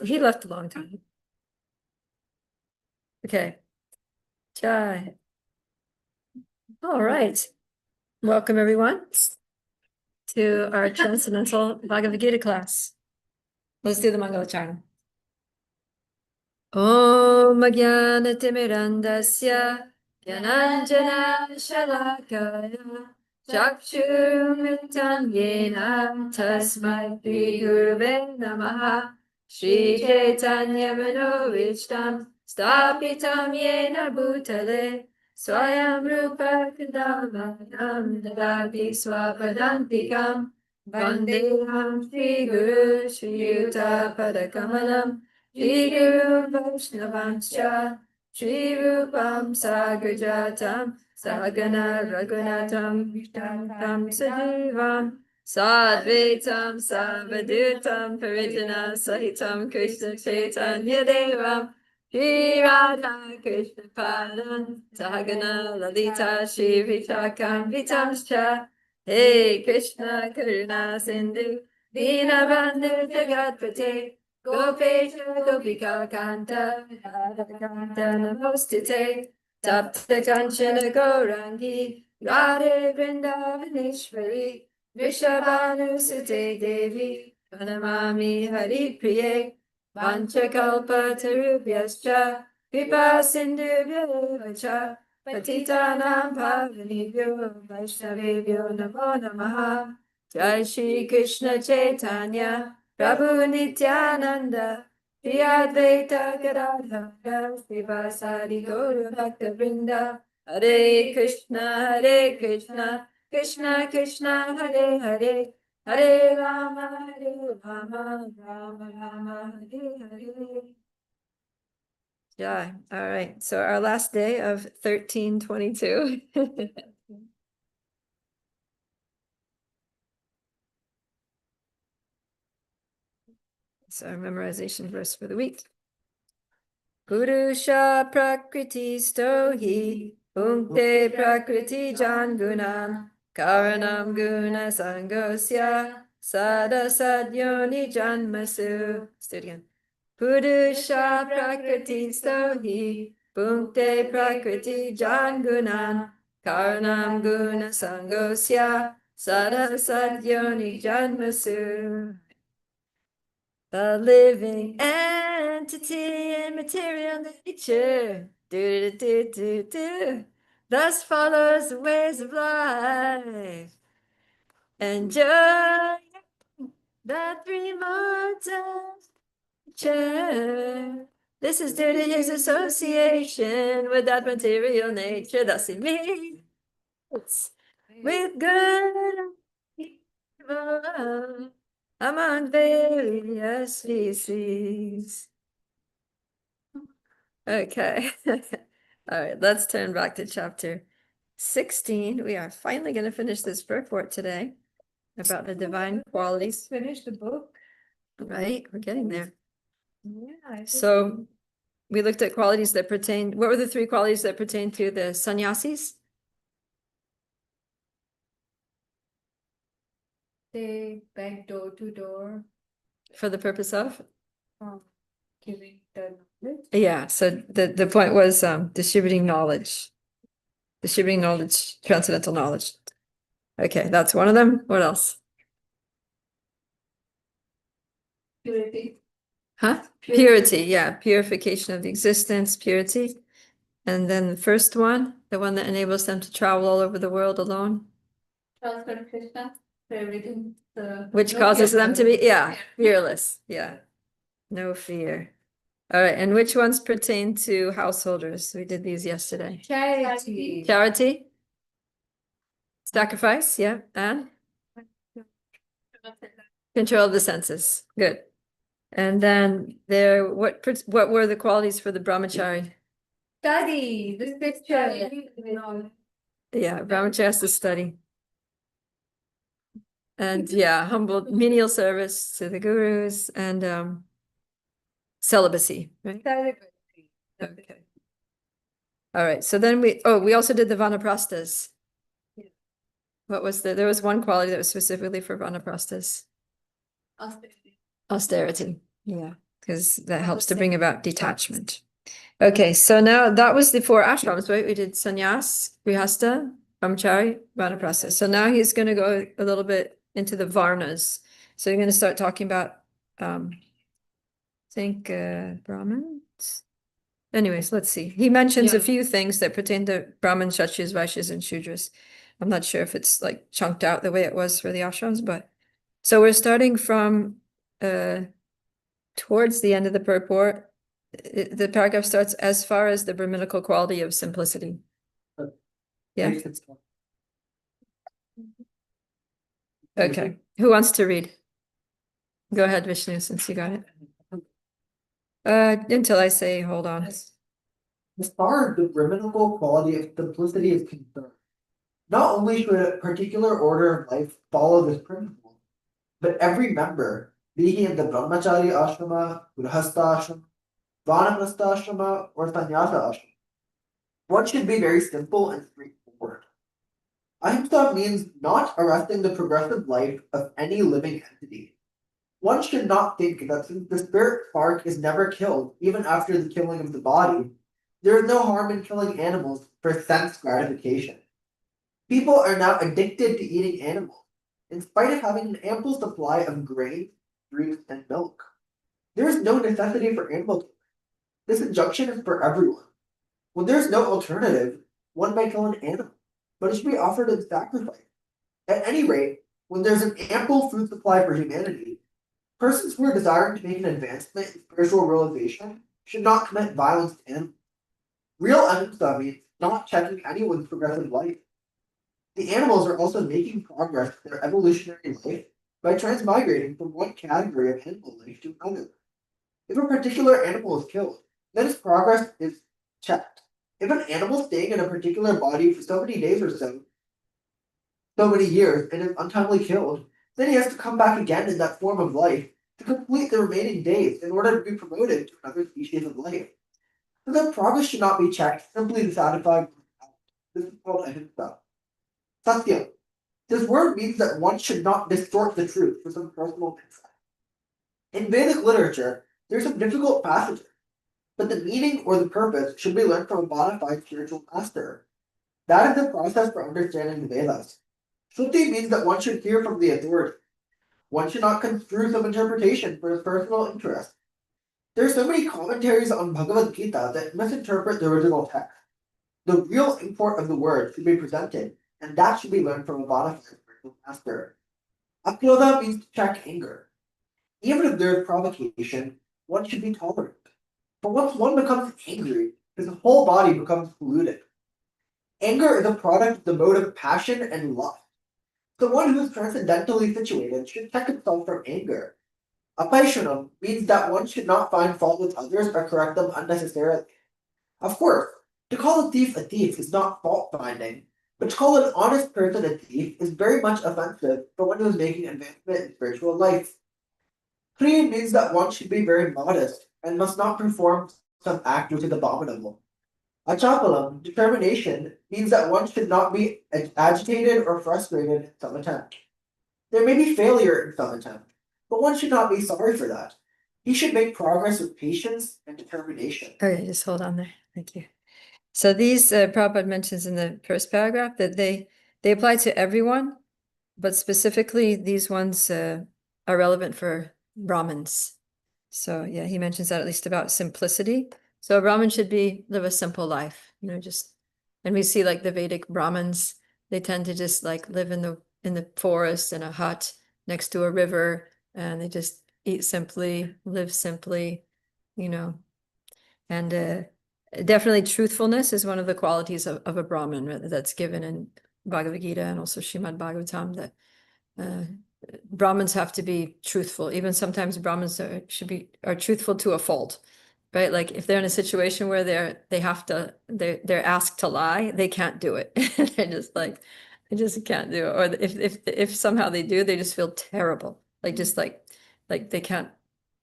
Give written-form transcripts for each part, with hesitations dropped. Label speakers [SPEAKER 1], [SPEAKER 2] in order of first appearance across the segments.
[SPEAKER 1] he left a long time. Okay. Jai. All right. Welcome, everyone, to our Transcendental Bhagavad Gita class. Let's do the Mangalacharna. Om Jnana-timirandasya Jnananjana Shalakaya Chakshurumritam Yena Tasmai Shri Gurave Namaha Shri Chaitanya Manovichtam Stapitam Yena Bhutale Swayam Rupa Kadamayam Dadati Swapadantikam Vandeham Shri Guru Shri Yuta Padakamalam Shri Guru Vaishnavanscha Shri Rupam Sagrajatam Sagana Raghunatam Vishtam Sajivam Sadvaitam Savadutam Parijana Sahitam Krishna Chaitanya Devam Shri Radha Krishna Padan Sagana Lalita Shri Vishakam Vitamscha Hey Krishna Karuna Sindhu Dinabandhu Jagatpate Gopesha Gopika Kanta Radha Namostite Tapta Kanchana Gaurangi Radhe Vrindavaneshwari Vrishabhanu Sute Devi Pranamami Hari Priye Vanchakalpa Tarubhyascha Kripa Sindhubhyo Vacha Patitanam Pavanibhyo Vaishnavibhyo Namo Namaha Jai Shri Krishna Chaitanya Prabhu Nityananda Shri Advaita Gadadhara Srivasadi Gaura Bhakta Vrinda Hare Krishna Krishna Krishna Hare Hare Hare Rama Rama Rama Hare Hare. Yeah, all right. So our last day of 1322. So our memorization verse for the week. Purusha prakriti stohi punkte prakriti jangunam karanam guna sangosya sada sadyoni janmasu. Let's do it again. Purusha prakriti stohi punkte prakriti jangunam karanam guna sangosya sada sadyoni janmasu. The living entity in material nature, thus follows the ways of life. Enjoy that remote nature. This is due to his association with that material nature, thus he meets with good and evil among various species. Okay. All right, let's turn back to chapter 16. We are finally going to finish this purport today about the divine qualities.
[SPEAKER 2] Finish the book.
[SPEAKER 1] Right, we're getting there.
[SPEAKER 2] Yeah.
[SPEAKER 1] So we looked at qualities that pertain. What were the three qualities that pertain to the sannyasis?
[SPEAKER 2] They beg door to door,
[SPEAKER 1] For the purpose of?
[SPEAKER 2] giving the knowledge.
[SPEAKER 1] Yeah, so the point was distributing knowledge. Distributing knowledge, transcendental knowledge. Okay, that's one of them. What else?
[SPEAKER 2] Purity.
[SPEAKER 1] Huh? Purity, yeah, purification of the existence, purity. And then the first one, the one that enables them to travel all over the world alone,
[SPEAKER 2] Trust in Krishna for everything.
[SPEAKER 1] which
[SPEAKER 2] No
[SPEAKER 1] causes
[SPEAKER 2] fear.
[SPEAKER 1] them to be, yeah, fearless. Yeah, no fear. All right, and which ones pertain to householders? We did these yesterday.
[SPEAKER 2] Charity.
[SPEAKER 1] Charity, sacrifice, yeah, and control of the senses. Good. And then there, what were the qualities for the brahmachari?
[SPEAKER 2] Study the scripture.
[SPEAKER 1] Yeah, brahmachari has to study. And yeah, humble menial service to the gurus and celibacy, right? Okay. All right, so then we also did the vanaprasthas.
[SPEAKER 2] Yeah.
[SPEAKER 1] What was there was one quality that was specifically for vanaprasthas. Austerity, yeah. because that helps to bring about detachment. Okay, so now that was the 4 ashrams, right? We did sannyas, grihastha, brahmachari, vanaprastha. So now he's going to go a little bit into the varnas. So you're going to start talking about, I think, Brahmins. Anyways, let's see. He mentions a few things that pertain to Brahmins, Kshatriyas, Vaishyas, and Shudras. I'm not sure if it's like chunked out the way it was for the ashrams, but so we're starting from towards the end of the purport. The paragraph starts as far as the Brahminical quality of simplicity. Yeah. Okay. Who wants to read? Go ahead, Vishnu, since you got it. Until I say, hold on.
[SPEAKER 3] As far as the Brahminical quality of simplicity is concerned, not only should a particular order of life follow this principle, but every member, be he in the Brahmachari ashrama, Grihastha ashrama, Vanaprastha ashrama, or Sannyasa ashrama, one should be very simple and straightforward. Ahimsa means not arresting the progressive life of any living entity. One should not think that since the spirit spark is never killed, even after the killing of the body, there is no harm in killing animals for sense gratification. People are now addicted to eating animals, in spite of having an ample supply of grain, fruit, and milk. There is no necessity for animal killing. This injunction is for everyone. When there is no alternative, one may kill an animal, but it should be offered in sacrifice. At any rate, when there's an ample food supply for humanity, persons who are desiring to make an advancement in spiritual realization should not commit violence to animals. Real ahimsa means not checking anyone's progressive life. The animals are also making progress in their evolutionary life by transmigrating from one category of animal life to another. If a particular animal is killed, then its progress is checked. If an animal staying in a particular body for so many days or so many years, and is untimely killed, then he has to come back again in that form of life to complete the remaining days in order to be promoted to another species of life. So that progress should not be checked simply to satisfy. This is called ahimsa. Satya. This word means that one should not distort the truth for some personal interest. In Vedic literature, there are some difficult passages, but the meaning or the purpose should be learned from a bona fide spiritual master. That is the process for understanding the Vedas. Shruti means that one should hear from the authority. One should not construe some interpretation for his personal interest. There are so many commentaries on Bhagavad Gita that misinterpret the original text. The real import of the word should be presented, and that should be learned from a bona fide spiritual master. Akrodha means to check anger. Even if there is provocation, one should be tolerant. But once one becomes angry, his whole body becomes polluted. Anger is a product of the mode of passion and lust. The one who is transcendentally situated should check himself from anger. Apaishanam means that one should not find fault with others or correct them unnecessarily. Of course, to call a thief is not fault finding, but to call an honest person a thief is very much offensive for one who is making advancement in spiritual life. Kriya means that one should be very modest and must not perform some act which is abominable. Achapalam, determination, means that one should not be agitated or frustrated in some attempt. There may be failure in some attempt, but one should not be sorry for that. He should make progress with patience and determination.
[SPEAKER 1] Okay, just hold on there. Thank you. So these Prabhupada mentions in the first paragraph that they apply to everyone, but specifically these ones are relevant for Brahmins. So yeah, he mentions that at least about simplicity. So a Brahmin should live a simple life, and we see like the Vedic Brahmins, they tend to just like live in the forest in a hut next to a river, and they just eat simply, live simply, and definitely truthfulness is one of the qualities of a Brahmin that's given in Bhagavad Gita and also Srimad Bhagavatam, that Brahmins have to be truthful. Even sometimes Brahmins are truthful to a fault, right? Like if they're in a situation where they're asked to lie, they can't do it. They just can't do it. Or if somehow they do, they just feel terrible. Like they can't.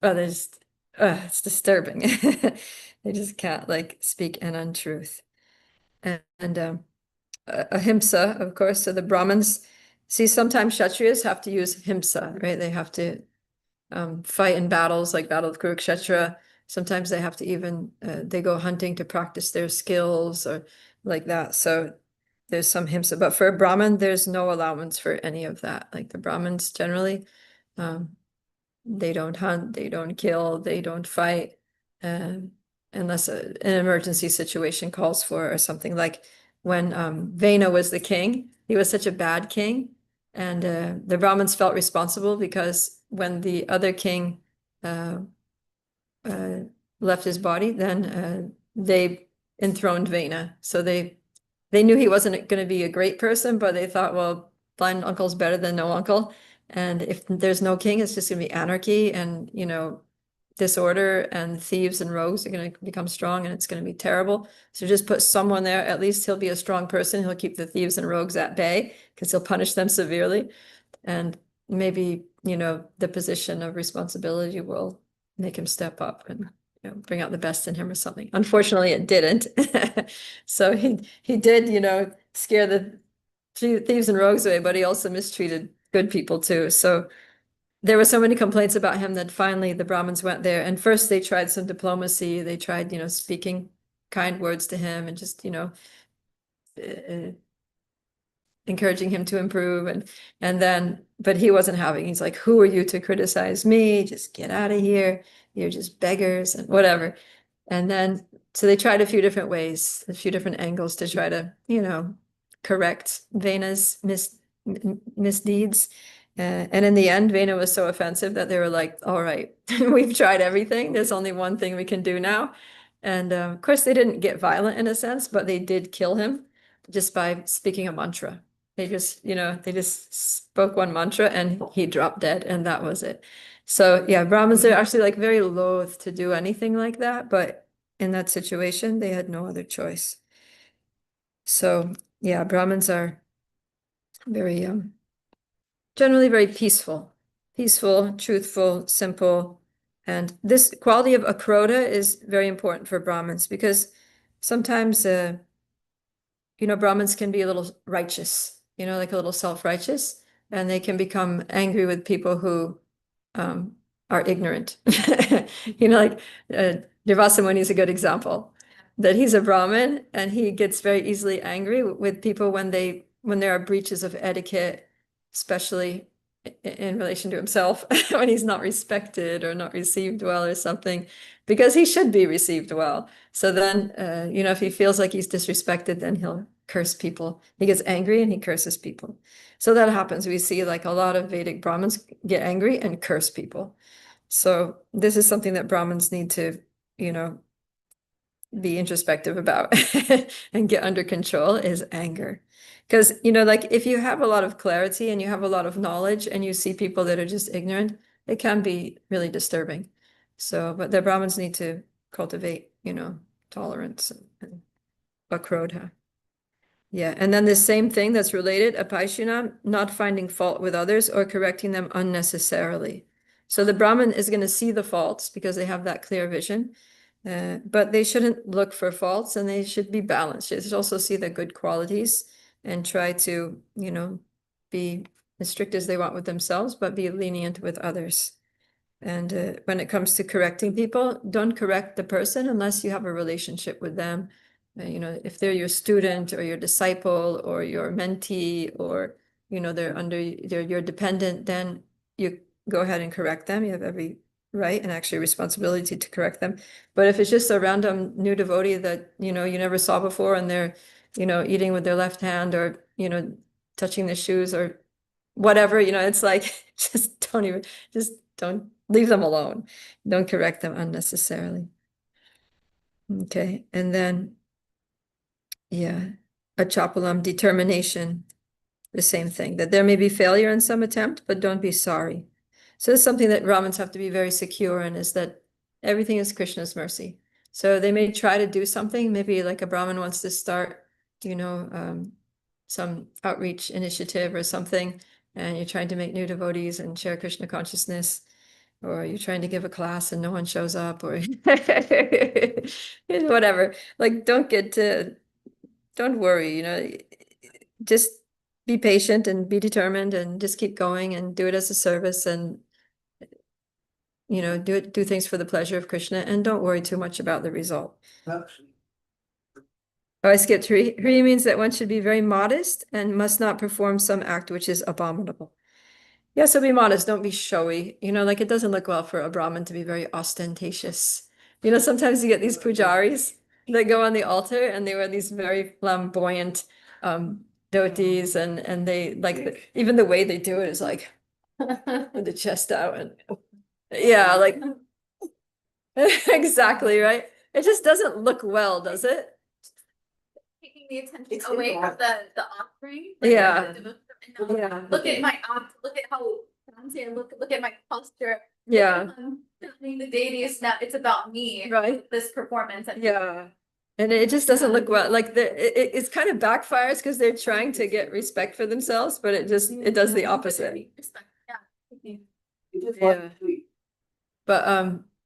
[SPEAKER 1] Oh, it's disturbing. They just can't like speak an untruth. And ahimsa, of course. So the Brahmins, see, sometimes Kshatriyas have to use himsa, right? They have to fight in battles like Battle of Kurukshetra. Sometimes they have to even they go hunting to practice their skills or like that. So there's some himsa, but for a Brahmin, there's no allowance for any of that. Like the Brahmins generally, they don't hunt, they don't kill, they don't fight, unless an emergency situation calls for or something. Like when Vena was the king, he was such a bad king, and the Brahmins felt responsible because when the other king uh, left his body, then they enthroned Vena. So they knew he wasn't going to be a great person, but they thought, well, blind uncle's better than no uncle. And if there's no king, it's just going to be anarchy and, disorder, and thieves and rogues are going to become strong, and it's going to be terrible. So just put someone there. At least he'll be a strong person. He'll keep the thieves and rogues at bay because he'll punish them severely. And maybe, the position of responsibility will make him step up and bring out the best in him or something. Unfortunately, it didn't. So he did, scare the thieves and rogues away, but he also mistreated good people too. So there were so many complaints about him that finally the Brahmins went there. And first they tried some diplomacy. They tried, speaking kind words to him and just, encouraging him to improve. And then, but he wasn't having, he's like, who are you to criticize me? Just get out of here. You're just beggars and whatever. And then, so they tried a few different ways, a few different angles to try to, correct Vena's misdeeds. And in the end, Vena was so offensive that they were like, all right, we've tried everything. There's only one thing we can do now. And of course, they didn't get violent in a sense, but they did kill him just by speaking a mantra. They just spoke one mantra and he dropped dead, and that was it. So yeah, Brahmins are actually like very loath to do anything like that, but in that situation, they had no other choice. So yeah, Brahmins are very generally very peaceful, truthful, simple. And this quality of akrodha is very important for Brahmins because sometimes Brahmins can be a little righteous, like a little self-righteous, and they can become angry with people who are ignorant. Like Durvasa Muni is a good example, that he's a Brahmin and he gets very easily angry with people when there are breaches of etiquette, especially in relation to himself, when he's not respected or not received well or something, because he should be received well. So then, if he feels like he's disrespected, then he'll curse people. He gets angry and he curses people. So that happens. We see like a lot of Vedic Brahmins get angry and curse people. So this is something that Brahmins need to, be introspective about and get under control, is anger. Because, like if you have a lot of clarity and you have a lot of knowledge and you see people that are just ignorant, it can be really disturbing. So, but the Brahmins need to cultivate, tolerance and akrodha. Yeah, and then the same thing that's related, apaishuna, not finding fault with others or correcting them unnecessarily. So the Brahmin is going to see the faults because they have that clear vision, but they shouldn't look for faults, and they should be balanced. They should also see the good qualities and try to, be as strict as they want with themselves, but be lenient with others. And when it comes to correcting people, don't correct the person unless you have a relationship with them. If they're your student or your disciple or your mentee, or, they're your dependent, then you go ahead and correct them. You have every right and actually responsibility to correct them. But if it's just a random new devotee that, you never saw before, and they're, eating with their left hand, or, touching the shoes or whatever, it's like, just don't leave them alone. Don't correct them unnecessarily. Okay, and then, yeah, achapalam, determination, the same thing, that there may be failure in some attempt, but don't be sorry. So it's something that Brahmins have to be very secure in, is that everything is Krishna's mercy. So they may try to do something, maybe like a Brahmin wants to start, some outreach initiative or something, and you're trying to make new devotees and share Krishna consciousness, or you're trying to give a class and no one shows up, or whatever. Like, don't worry, just be patient and be determined and just keep going and do it as a service. And do things for the pleasure of Krishna and don't worry too much about the result.
[SPEAKER 3] Actually,
[SPEAKER 1] Oh, I skipped Hri. Hri means that one should be very modest and must not perform some act which is abominable. Yeah, so be modest, don't be showy. Like it doesn't look well for a Brahmin to be very ostentatious. Sometimes you get these pujaris that go on the altar and they wear these very flamboyant dhotis and they like even the way they do it is like with the chest out and yeah, like exactly, right? It just doesn't look well, does it?
[SPEAKER 2] Taking the attention
[SPEAKER 3] It's
[SPEAKER 2] away
[SPEAKER 3] in
[SPEAKER 2] from the offering.
[SPEAKER 1] Yeah.
[SPEAKER 2] Yeah. Look at my act, look at how fancy, look at my posture.
[SPEAKER 1] Yeah.
[SPEAKER 2] Telling the deity is not, it's about me.
[SPEAKER 1] Right.
[SPEAKER 2] This performance. And
[SPEAKER 1] Yeah. And it just doesn't look well. Like it's kind of backfires because they're trying to get respect for themselves, but it does the opposite.
[SPEAKER 2] Respect, yeah.
[SPEAKER 3] it just
[SPEAKER 1] Yeah.
[SPEAKER 3] sweet.
[SPEAKER 1] But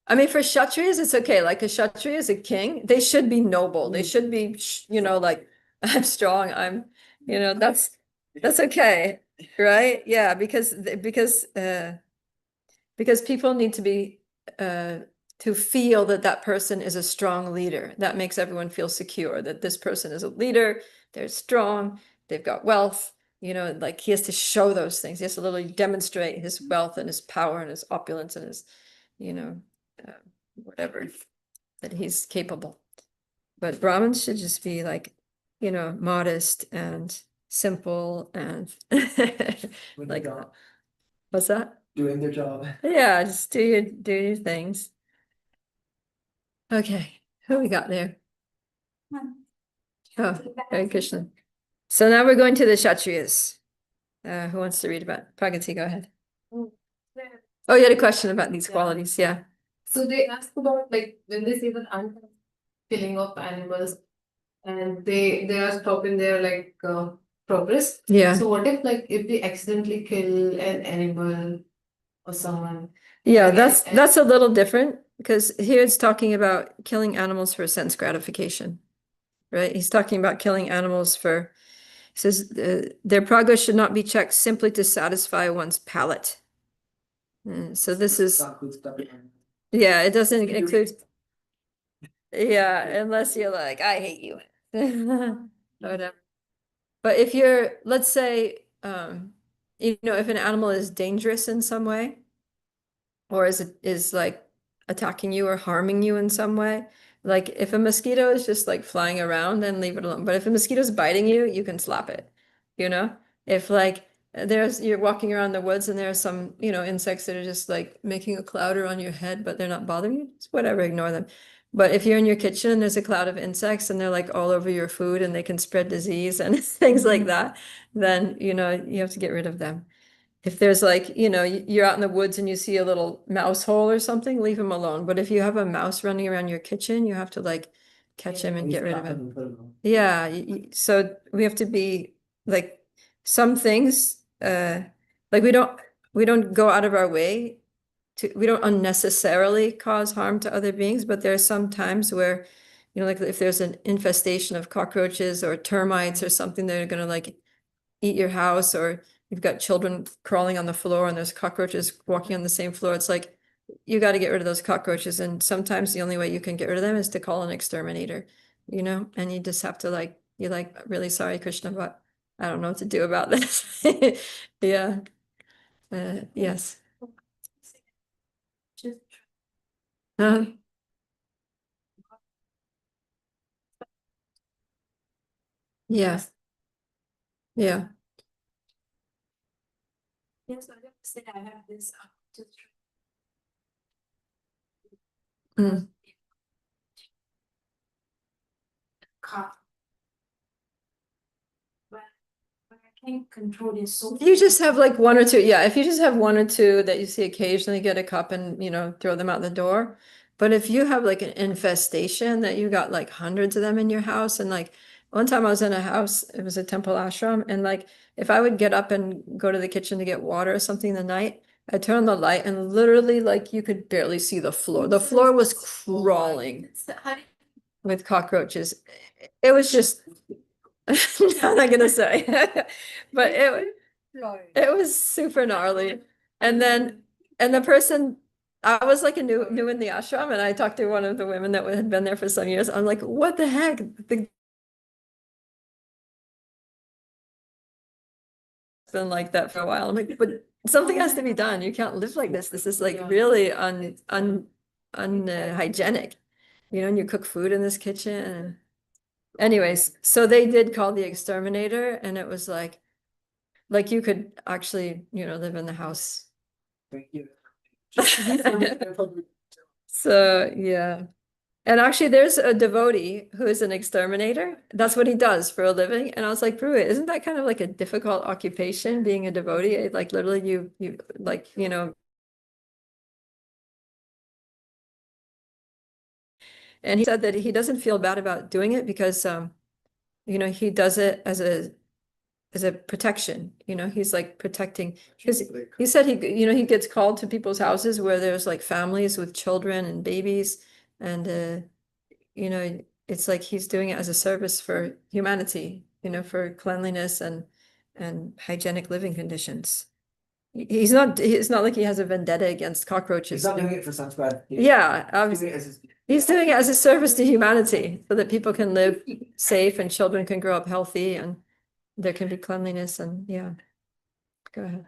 [SPEAKER 1] I mean, for Kshatriyas, it's okay. Like a Kshatriya is a king. They should be noble. They should be, like I'm strong. That's okay, right? Yeah, because people need to be to feel that person is a strong leader. That makes everyone feel secure that this person is a leader. They're strong. They've got wealth. Like he has to show those things. He has to literally demonstrate his wealth and his power and his opulence and his uh, whatever that he's capable. But Brahmins should just be like, modest and simple and
[SPEAKER 3] When
[SPEAKER 1] like
[SPEAKER 3] they're not
[SPEAKER 1] what's that?
[SPEAKER 3] doing their job.
[SPEAKER 1] Yeah, just do your things. Okay, who we got there? Oh, Hare Krishna. So now we're going to the Kshatriyas. Who wants to read about Pragati? Go ahead. Oh, you had a question about these qualities, yeah.
[SPEAKER 4] So they ask about like when they say that killing of animals and they are stopping their like progress.
[SPEAKER 1] Yeah.
[SPEAKER 4] So what if like if they accidentally kill an animal or someone?
[SPEAKER 1] Yeah,
[SPEAKER 4] Like,
[SPEAKER 1] that's a little different because here it's talking about killing animals for sense gratification, right? He's talking about killing animals for, he says, their progress should not be checked simply to satisfy one's palate. So this is,
[SPEAKER 3] Not good stuff.
[SPEAKER 1] yeah, it doesn't include, yeah, unless you're like, I hate you. Whatever. But if you're, let's say, if an animal is dangerous in some way, or is like attacking you or harming you in some way. Like if a mosquito is just like flying around, then leave it alone. But if a mosquito's biting you, you can slap it. If like you're walking around the woods and there are some, insects that are just like making a cloud around your head, but they're not bothering you, just whatever, ignore them. But if you're in your kitchen and there's a cloud of insects and they're like all over your food and they can spread disease and things like that, then you have to get rid of them. If there's like, you're out in the woods and you see a little mouse hole or something, leave him alone. But if you have a mouse running around your kitchen, you have to like catch him and get rid of him. Yeah, so we have to be like some things, like we don't go out of our way we don't unnecessarily cause harm to other beings, but there are some times where, like if there's an infestation of cockroaches or termites or something that are gonna like eat your house, or you've got children crawling on the floor and there's cockroaches walking on the same floor. It's like, you got to get rid of those cockroaches. And sometimes the only way you can get rid of them is to call an exterminator, and you just have to you're like, really sorry, Krishna, but I don't know what to do about this. Yeah. Yes. Uh, yeah. Yeah.
[SPEAKER 2] Yes, I have to say I have this just
[SPEAKER 1] Mm.
[SPEAKER 2] cough. But I can't control this so.
[SPEAKER 1] You just have like one or two. Yeah, if you just have one or two that you see occasionally, get a cup and, throw them out the door. But if you have like an infestation that you got like hundreds of them in your house, and like one time I was in a house, it was a temple ashram, and like if I would get up and go to the kitchen to get water or something in the night, I turn on the light and literally like you could barely see the floor. The floor was crawling with cockroaches. It was just, I'm not gonna say, but it was super gnarly. And the person I was like a new in the ashram, and I talked to one of the women that had been there for some years. I'm like, what the heck? It's been like that for a while. I'm like, but something has to be done. You can't live like this. This is like really unhygienic. You know, and you cook food in this kitchen. And anyways, so they did call the exterminator, and it was like you could actually, live in the house.
[SPEAKER 3] Thank you.
[SPEAKER 1] So yeah. And actually there's a devotee who is an exterminator. That's what he does for a living. And I was like, Brew, isn't that kind of like a difficult occupation, being a devotee? Like literally you like, and he said that he doesn't feel bad about doing it because he does it as a protection. He's like protecting, because he said he gets called to people's houses where there's like families with children and babies, and it's like he's doing it as a service for humanity, for cleanliness and hygienic living conditions. It's not like he has a vendetta against cockroaches.
[SPEAKER 3] He's not doing it for sense gratification.
[SPEAKER 1] Yeah,
[SPEAKER 3] He's doing it as his-
[SPEAKER 1] he's doing it as a service to humanity so that people can live safe and children can grow up healthy and there can be cleanliness and yeah. Go ahead.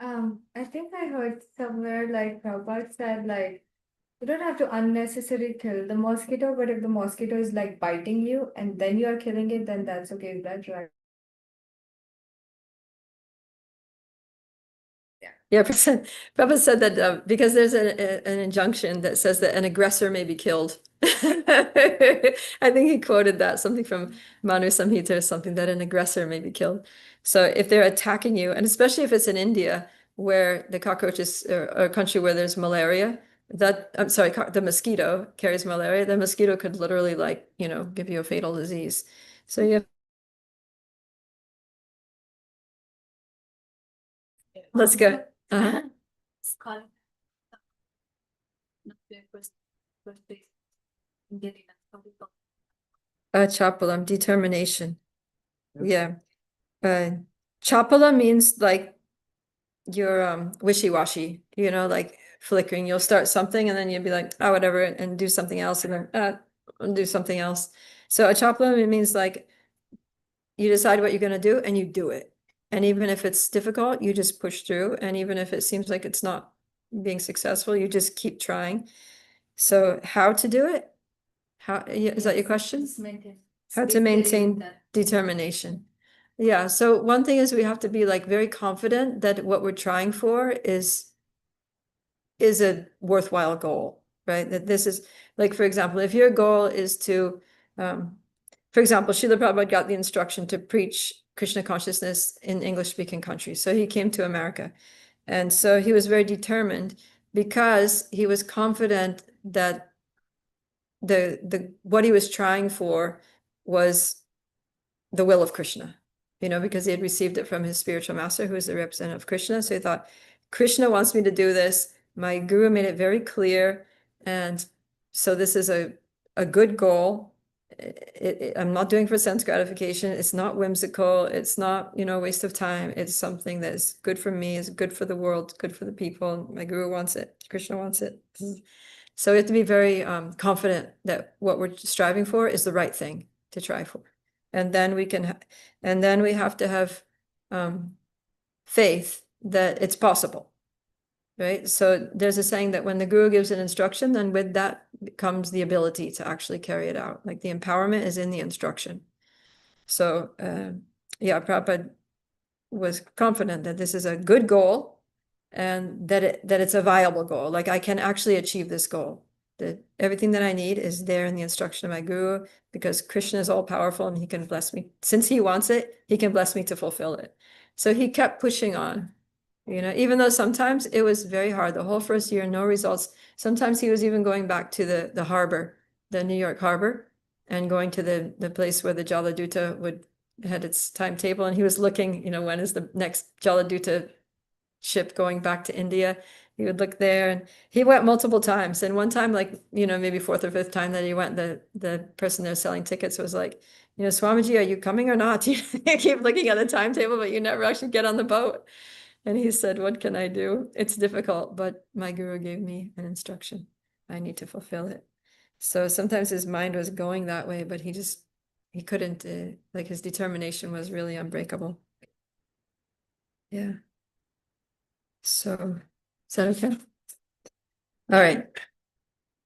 [SPEAKER 5] I think I heard somewhere like Prabhupada said like you don't have to unnecessarily kill the mosquito, but if the mosquito is like biting you and then you are killing it, then that's okay. Is that right?
[SPEAKER 1] Yeah, Prabhupada said that because there's an injunction that says that an aggressor may be killed. I think he quoted that, something from Manu Samhita or something, that an aggressor may be killed. So if they're attacking you, and especially if it's in India, where the cockroaches are a country where there's malaria, I'm sorry, the mosquito carries malaria, the mosquito could literally like, give you a fatal disease. So you have. Let's go.
[SPEAKER 2] It's called not the first place in getting that some people.
[SPEAKER 1] Chapalam, determination.
[SPEAKER 3] Yep.
[SPEAKER 1] Yeah. Chapala means like you're wishy-washy, like flickering. You'll start something and then you'll be like, oh, whatever, and do something else, and then and do something else. So a chapala, it means like you decide what you're gonna do and you do it. And even if it's difficult, you just push through. And even if it seems like it's not being successful, you just keep trying. So how to do it? Is that your question?
[SPEAKER 5] Just maintain.
[SPEAKER 1] How to
[SPEAKER 5] Stay
[SPEAKER 1] maintain
[SPEAKER 5] in that.
[SPEAKER 1] determination. Yeah, so one thing is we have to be like very confident that what we're trying for is a worthwhile goal, right? That this is like, for example, if your goal is to, for example, Srila Prabhupada got the instruction to preach Krishna consciousness in English-speaking countries. So he came to America. And so he was very determined because he was confident that what he was trying for was the will of Krishna, because he had received it from his spiritual master, who is the representative of Krishna. So he thought, Krishna wants me to do this. My guru made it very clear. And so this is a good goal. I'm not doing for sense gratification. It's not whimsical. It's not, a waste of time. It's something that is good for me, is good for the world, good for the people. My guru wants it. Krishna wants it. So we have to be very confident that what we're striving for is the right thing to try for. And then we have to have faith that it's possible, right? So there's a saying that when the guru gives an instruction, then with that comes the ability to actually carry it out. Like the empowerment is in the instruction. So yeah, Prabhupada was confident that this is a good goal and that it's a viable goal. Like I can actually achieve this goal. That everything that I need is there in the instruction of my guru, because Krishna is all powerful and he can bless me. Since he wants it, he can bless me to fulfill it. So he kept pushing on, even though sometimes it was very hard. The whole first year, no results. Sometimes he was even going back to the harbor, the New York harbor, and going to the place where the Jaladuta had its timetable. And he was looking, when is the next Jaladuta ship going back to India? He would look there, and he went multiple times. And one time, like, maybe fourth or fifth time that he went, the person there selling tickets was like, Swamiji, are you coming or not? You keep looking at the timetable, but you never actually get on the boat. And he said, what can I do? It's difficult, but my guru gave me an instruction. I need to fulfill it. So sometimes his mind was going that way, but he couldn't, like his determination was really unbreakable. Yeah. So, is that okay? All right.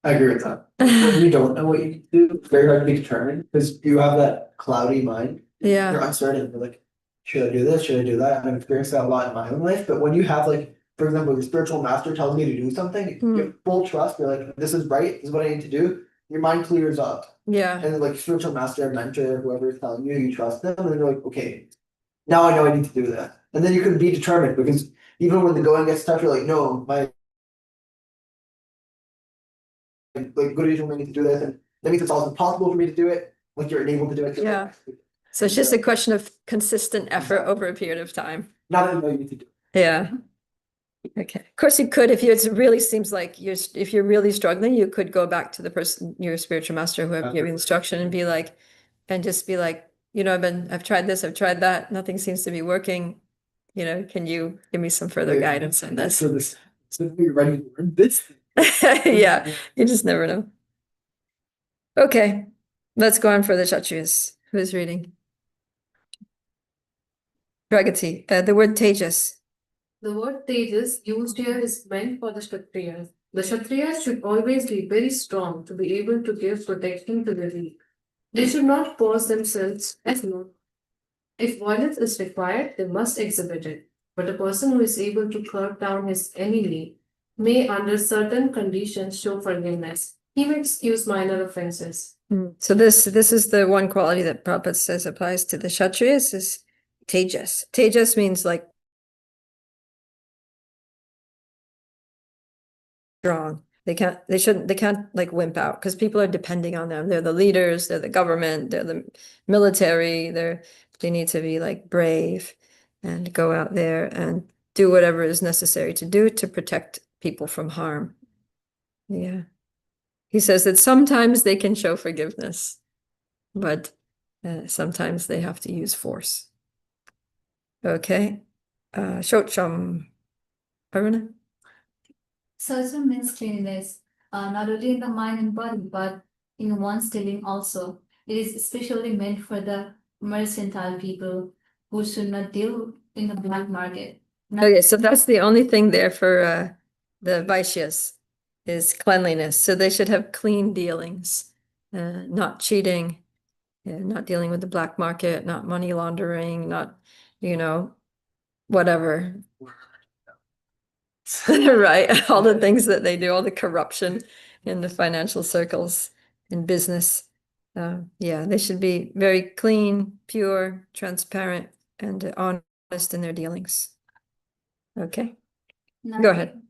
[SPEAKER 3] I agree with that. When you don't know what you can do, it's very hard to be determined, because you have that cloudy mind.
[SPEAKER 1] Yeah.
[SPEAKER 3] You're uncertain, you're like, should I do this, should I do that? I've experienced that a lot in my own life, but when you have like, for example, your spiritual master tells me to do something, you have full trust, you're like, this is right, this is what I need to do, your mind clears up.
[SPEAKER 1] Yeah.
[SPEAKER 3] And then like spiritual master, mentor, whoever is telling you, you trust them, and then you're like, okay, now I know I need to do that. And then you can be determined, because even when the going gets tough, you're like, no, my like good reason for me to do this, and that means it's also possible for me to do it, like you're enabled to do it.
[SPEAKER 1] Yeah. So it's just a question of consistent effort over a period of time.
[SPEAKER 3] Not that you know you need to do it.
[SPEAKER 1] Yeah. Okay. Of course you could, if it really seems like if you're really struggling, you could go back to the person, your spiritual master who have given instruction and be like, just be like, I've tried this, I've tried that, nothing seems to be working. Can you give me some further guidance on this?
[SPEAKER 3] So you're ready to learn this.
[SPEAKER 1] Yeah, you just never know. Okay, let's go on for the Kshatriyas. Who's reading? Pragati, the word tejas.
[SPEAKER 4] The word tejas used here is meant for the Kshatriyas. The Kshatriyas should always be very strong to be able to give protection to the weak. They should not pose themselves as known. If violence is required, they must exhibit it. But a person who is able to curb down his enemy may, under certain conditions, show forgiveness. He may excuse minor offenses.
[SPEAKER 1] So this is the one quality that Prabhupada says applies to the Kshatriyas is tejas. Tejas means like strong. They can't like wimp out, because people are depending on them. They're the leaders, they're the government, they're the military, they need to be like brave and go out there and do whatever is necessary to do to protect people from harm. Yeah. He says that sometimes they can show forgiveness, but sometimes they have to use force. Okay. Shocham. Aruna?
[SPEAKER 6] Satsang means cleanliness, not only in the mind and body, but in one's dealing also. It is especially meant for the mercantile people who should not deal in the black market.
[SPEAKER 1] Okay, so that's the only thing there for the Vaishyas is cleanliness. So they should have clean dealings, not cheating, not dealing with the black market, not money laundering, not, whatever. Right, all the things that they do, all the corruption in the financial circles, in business. Yeah, they should be very clean, pure, transparent, and honest in their dealings. Okay, go ahead.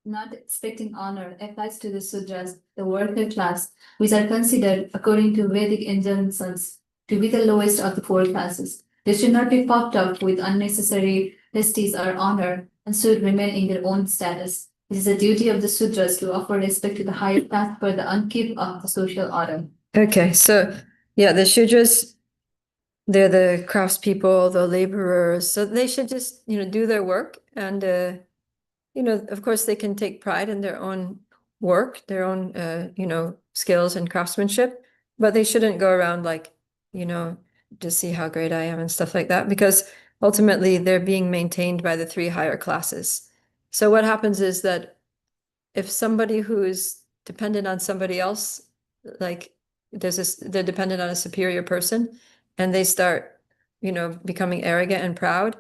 [SPEAKER 6] Not expecting honor applies to the Sudras, the worker class, which are considered, according to Vedic injunctions, to be the lowest of the four classes. They should not be puffed up with unnecessary prestige or honor, and should remain in their own status. It is the duty of the Sudras to offer respect to the higher class for the upkeep of the social order. Okay,
[SPEAKER 1] so yeah, the Shudras, they're the craftspeople, the laborers, so they should just, do their work, and of course they can take pride in their own work, their own skills and craftsmanship, but they shouldn't go around like, to see how great I am and stuff like that, because ultimately they're being maintained by the three higher classes. So what happens is that if somebody who is dependent on somebody else, like they're dependent on a superior person, and they start, becoming arrogant and proud,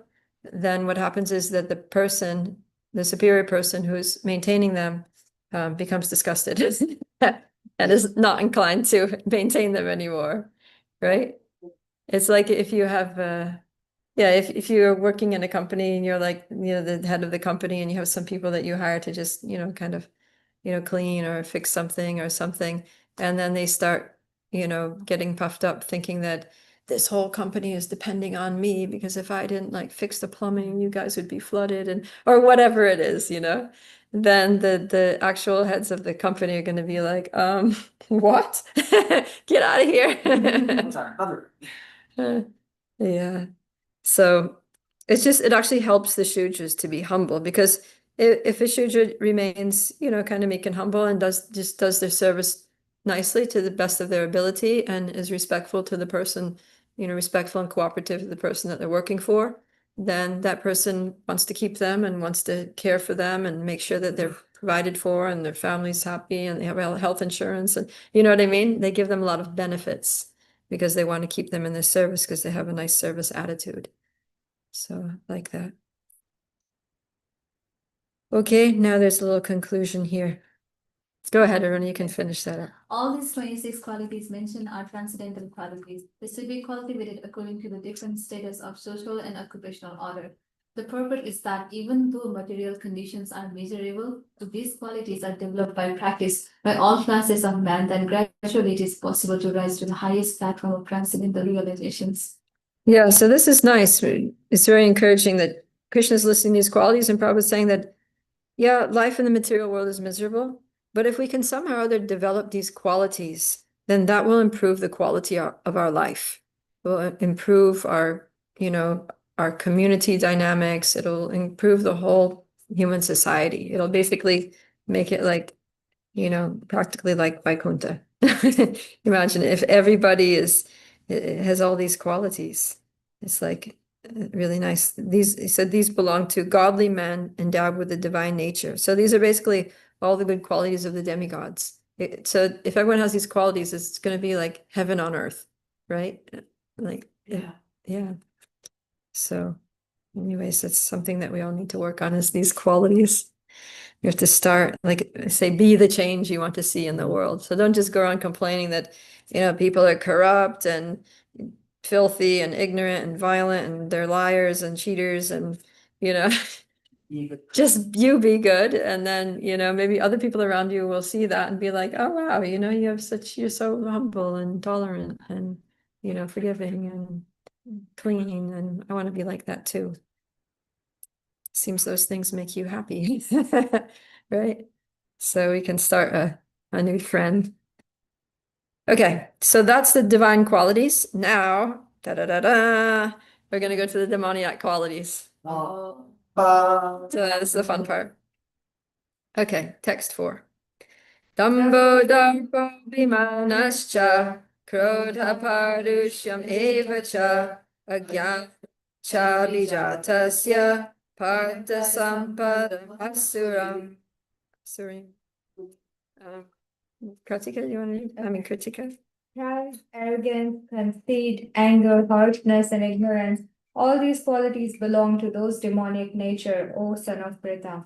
[SPEAKER 1] then what happens is that the superior person who's maintaining them becomes disgusted and is not inclined to maintain them anymore, right? It's like if you have if you're working in a company and you're like, the head of the company, and you have some people that you hire to just, kind of, clean or fix something or something, and then they start, getting puffed up thinking that this whole company is depending on me, because if I didn't like fix the plumbing, you guys would be flooded, or whatever it is, then the actual heads of the company are going to be like, what? Get out of here. Yeah. So It's just, it actually helps the Shudras to be humble, because if a Shudra remains, you know, kind of meek and humble and does their service nicely to the best of their ability and is respectful to the person, you know, respectful and cooperative to the person that they're working for, then that person wants to keep them and wants to care for them and make sure that they're provided for and their family's happy and they have health insurance, and you know what I mean? They give them a lot of benefits because they want to keep them in their service because they have a nice service attitude. So like that. Okay, now there's a little conclusion here. Go ahead, Aruna, you can finish that up.
[SPEAKER 6] All these 26 qualities mentioned are transcendental qualities. They should be cultivated according to the different status of social and occupational order. The purpose is that even though material conditions are miserable, if these qualities are developed by practice by all classes of man, then gradually it is possible to rise to the highest platform of transcendental realizations.
[SPEAKER 1] Yeah, so this is nice. It's very encouraging that Krishna's listing these qualities, and Prabhupada is saying that, yeah, life in the material world is miserable, but if we can somehow or other develop these qualities, then that will improve the quality of our life. It will improve our, you know, our community dynamics. It'll improve the whole human society. It'll basically make it like, you know, practically like Vaikuntha. Imagine if everybody has all these qualities. It's like really nice. These, he said, these belong to godly men endowed with the divine nature. So these are basically all the good qualities of the demigods. So if everyone has these qualities, it's going to be like heaven on earth, right? Like, yeah. So anyways, that's something that we all need to work on, is these qualities. You have to start, like, say, be the change you want to see in the world. So don't just go around complaining that, you know, people are corrupt and filthy and ignorant and violent and they're liars and cheaters and, you know, just you be good. And then, you know, maybe other people around you will see that and be like, oh, wow, you know, you're so humble and tolerant and, you know, forgiving and clean. And I want to be like that too. Seems those things make you happy, right? So we can start a new friend. Okay, so that's the divine qualities. Now, we're gonna go to the demoniac qualities. So that's the fun part. Okay, text 4. Dambo darpo vimanascha krodha parushyam evacha agyan cha vijatasya Partha Sampadam Asuram. Kritika, you want to read? I mean, Kritika.
[SPEAKER 5] Pride, arrogance, conceit, anger, harshness, and ignorance. All these qualities belong to those demonic nature, O son of Pritha.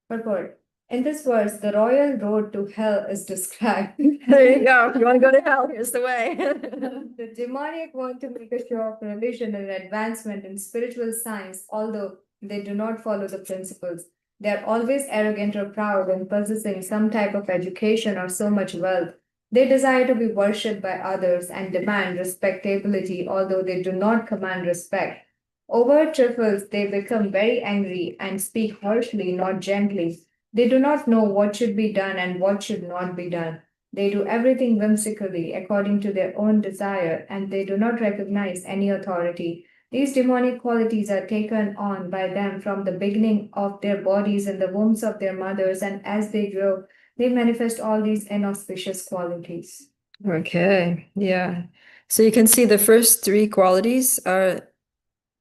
[SPEAKER 5] Purport. In this verse, the royal road to hell is described.
[SPEAKER 1] There you go. If you want to go to hell, here's the way.
[SPEAKER 5] The demonic want to make a show of religion and advancement in spiritual science, although they do not follow the principles. They are always arrogant or proud and possessing some type of education or so much wealth. They desire to be worshipped by others and demand respectability, although they do not command respect. Over trifles, they become very angry and speak harshly, not gently. They do not know what should be done and what should not be done. They do everything whimsically according to their own desire, and they do not recognize any authority. These demonic qualities are taken on by them from the beginning of their bodies in the wombs of their mothers, and as they grow, they manifest all these inauspicious qualities.
[SPEAKER 1] Okay, yeah. So you can see the first 3 qualities are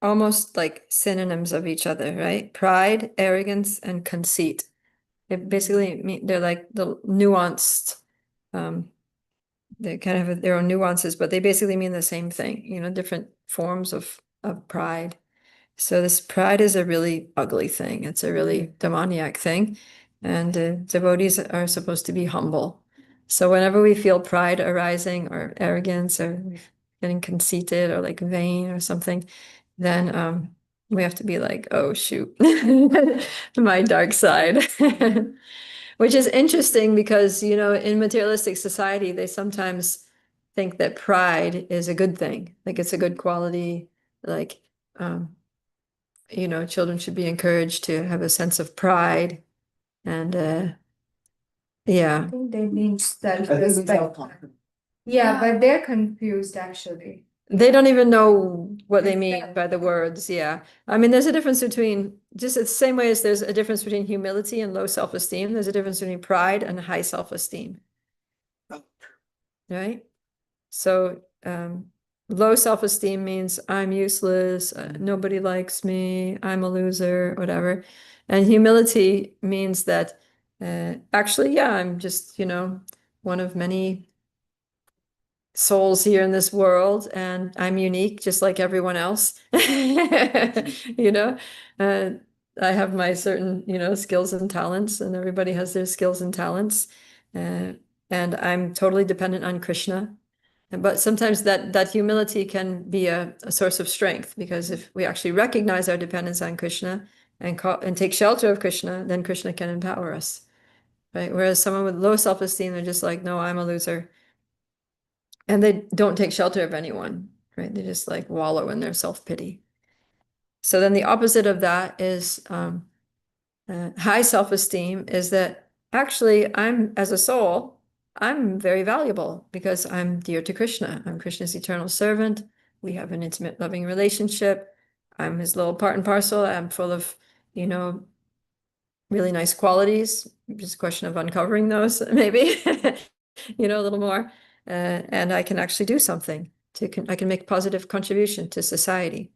[SPEAKER 1] almost like synonyms of each other, right? Pride, arrogance, and conceit. They basically mean, they're like the nuanced, they kind of have their own nuances, but they basically mean the same thing, you know, different forms of pride. So this pride is a really ugly thing. It's a really demoniac thing. And devotees are supposed to be humble. So whenever we feel pride arising or arrogance or getting conceited or like vain or something, then we have to be like, oh, shoot, my dark side. Which is interesting because, you know, in materialistic society, they sometimes think that pride is a good thing. Like it's a good quality, like, you know, children should be encouraged to have a sense of pride. And yeah.
[SPEAKER 5] I think they mean
[SPEAKER 3] I think it's
[SPEAKER 5] self-respect.
[SPEAKER 3] self-confidence.
[SPEAKER 5] Yeah, but they're confused actually.
[SPEAKER 1] They don't even know what they mean by the words. Yeah. I mean, there's a difference between just the same way as there's a difference between humility and low self-esteem. There's a difference between pride and high self-esteem. Right? So, low self-esteem means I'm useless, nobody likes me, I'm a loser, whatever. And humility means that actually, yeah, I'm just, one of many souls here in this world, and I'm unique just like everyone else. You know, uh, I have my certain, skills and talents, and everybody has their skills and talents. And I'm totally dependent on Krishna. But sometimes that humility can be a source of strength, because if we actually recognize our dependence on Krishna and take shelter of Krishna, then Krishna can empower us, right? Whereas someone with low self-esteem, they're just like, no, I'm a loser. And they don't take shelter of anyone, right? They just like wallow in their self-pity. So then the opposite of that is high self-esteem, is that actually as a soul, I'm very valuable because I'm dear to Krishna. I'm Krishna's eternal servant. We have an intimate, loving relationship. I'm his little part and parcel. I'm full of, really nice qualities. Just a question of uncovering those, maybe, a little more. And I can actually do something I can make positive contribution to society.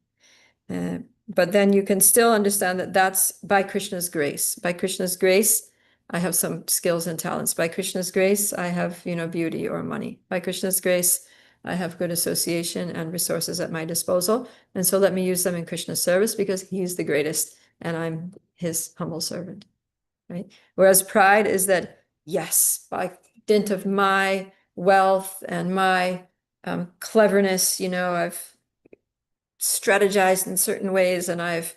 [SPEAKER 1] But then you can still understand that that's by Krishna's grace. By Krishna's grace, I have some skills and talents. By Krishna's grace, I have, beauty or money. By Krishna's grace, I have good association and resources at my disposal. And so let me use them in Krishna's service because he's the greatest and I'm his humble servant, right? Whereas pride is that, yes, by dint of my wealth and my cleverness, I've strategized in certain ways and I've,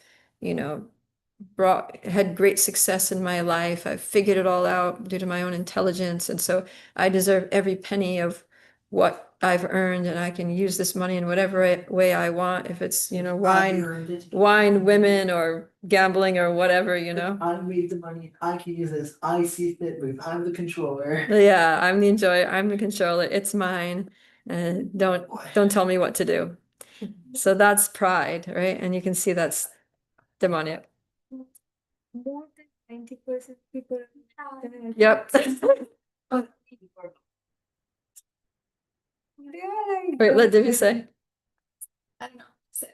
[SPEAKER 1] had great success in my life. I've figured it all out due to my own intelligence. And so I deserve every penny of what I've earned, and I can use this money in whatever way I want. If it's, wine, women, or gambling or whatever,
[SPEAKER 3] I made the money. I can use this. I see fit with. I'm the controller.
[SPEAKER 1] Yeah, I'm the enjoyer. I'm the controller. It's mine. Don't tell me what to do. So that's pride, right? And you can see that's demonic.
[SPEAKER 5] More than 90% people.
[SPEAKER 1] Yep.
[SPEAKER 5] They are like.
[SPEAKER 1] Wait, what did you say?
[SPEAKER 2] I don't know. So,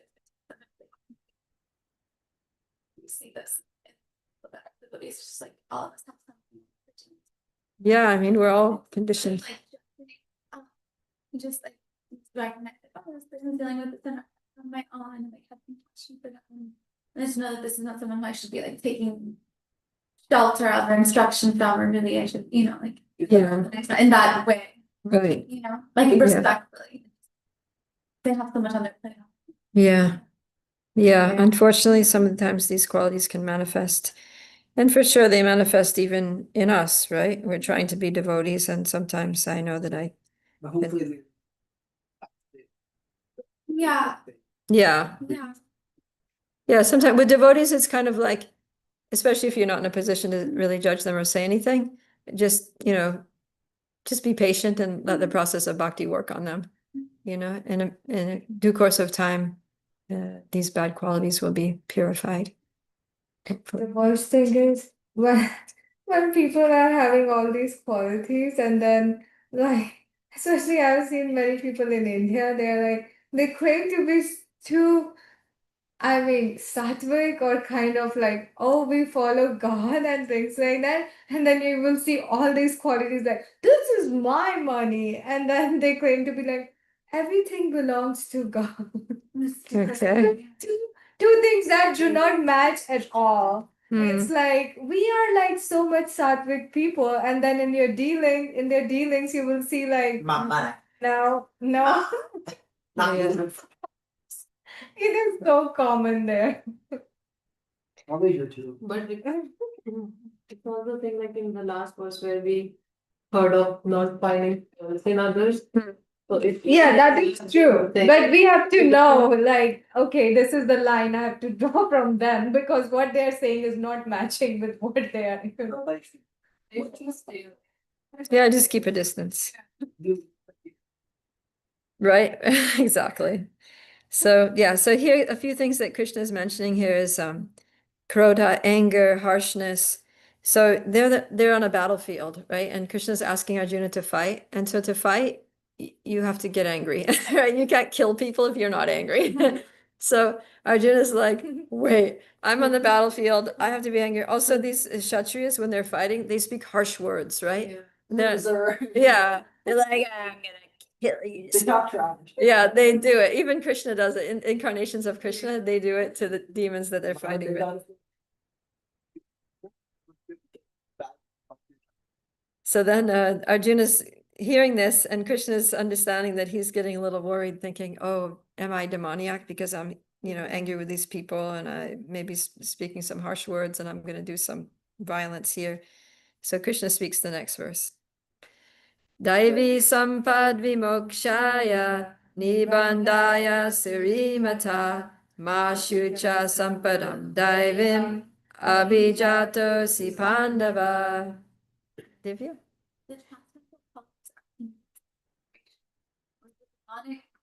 [SPEAKER 2] you see this. Everybody's just like, all of us have something.
[SPEAKER 1] Yeah, I mean, we're all conditioned.
[SPEAKER 2] Just like recognize that, oh, this person's dealing with it on my own, and like have compassion for them. And just know that this is not someone who I should be like taking shelter of or instruction from, or really I should, like
[SPEAKER 1] Yeah,
[SPEAKER 2] in that way,
[SPEAKER 1] right.
[SPEAKER 2] like respectfully. They have so much on their plate.
[SPEAKER 1] Yeah. Yeah, unfortunately, sometimes these qualities can manifest. And for sure, they manifest even in us, right? We're trying to be devotees, and sometimes I know that
[SPEAKER 3] But hopefully,
[SPEAKER 2] Yeah,
[SPEAKER 1] yeah.
[SPEAKER 2] yeah.
[SPEAKER 1] Yeah, sometimes with devotees, it's kind of like, especially if you're not in a position to really judge them or say anything, just, just be patient and let the process of bhakti work on them. In a due course of time, these bad qualities will be purified.
[SPEAKER 5] The worst thing is when people are having all these qualities and then like especially I've seen many people in India, they claim to be too, I mean, sattvic or kind of like, oh, we follow God and things like that. And then you will see all these qualities like, this is my money. And then they claim to be like, everything belongs to God.
[SPEAKER 1] Okay.
[SPEAKER 5] Two things that do not match at all.
[SPEAKER 1] Hmm.
[SPEAKER 5] It's like we are like so much sattvic people, and then in their dealings, you will see like
[SPEAKER 3] Mama.
[SPEAKER 5] no,
[SPEAKER 3] Not
[SPEAKER 1] Yeah.
[SPEAKER 3] even.
[SPEAKER 5] it is so common there.
[SPEAKER 3] Probably you too.
[SPEAKER 4] But it's also thing like in the last verse where we heard of not finding faults in others.
[SPEAKER 1] Hmm.
[SPEAKER 4] So if
[SPEAKER 5] Yeah, that is true.
[SPEAKER 4] then-
[SPEAKER 5] But we have to know, like, okay, this is the line I have to draw from them because what they're saying is not matching with what they are.
[SPEAKER 1] Yeah, just keep a distance. Right? Exactly. So yeah, so here a few things that Krishna is mentioning here is krodha, anger, harshness. So they're on a battlefield, right? And Krishna's asking Arjuna to fight. And so to fight, you have to get angry, right? You can't kill people if you're not angry. So Arjuna's like, wait, I'm on the battlefield. I have to be angry. Also, these Kshatriyas, when they're fighting, they speak harsh words, right? Yeah. They're like, I'm gonna kill you.
[SPEAKER 3] They talk trash.
[SPEAKER 1] Yeah, they do it. Even Krishna does it. In incarnations of Krishna, they do it to the demons that they're fighting with. So then Arjuna's hearing this, and Krishna's understanding that he's getting a little worried, thinking, oh, am I demoniac because I'm, angry with these people and I maybe speaking some harsh words and I'm going to do some violence here. So Krishna speaks the next verse. Daivi sampad vimokshaya nibandaya sirimata ma shucha sampadam daivim abhijato si pandava. Divya?
[SPEAKER 2] The transcendental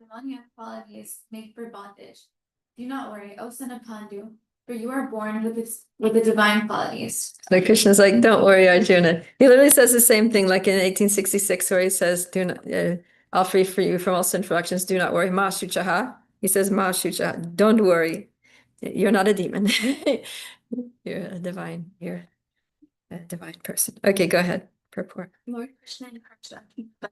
[SPEAKER 2] demonic qualities make for bondage. Do not worry, O son of Pandu, for you are born with the divine qualities.
[SPEAKER 1] So Krishna's like, don't worry, Arjuna. He literally says the same thing, like in 1866, where he says, "Do not, I'll free for you from all sinful actions. Do not worry, ma shuchaha." He says, "Ma shuchaha." Don't worry, you're not a demon. You're a divine person. Okay, go ahead. Purport.
[SPEAKER 2] Lord Krishna encouraged Arjuna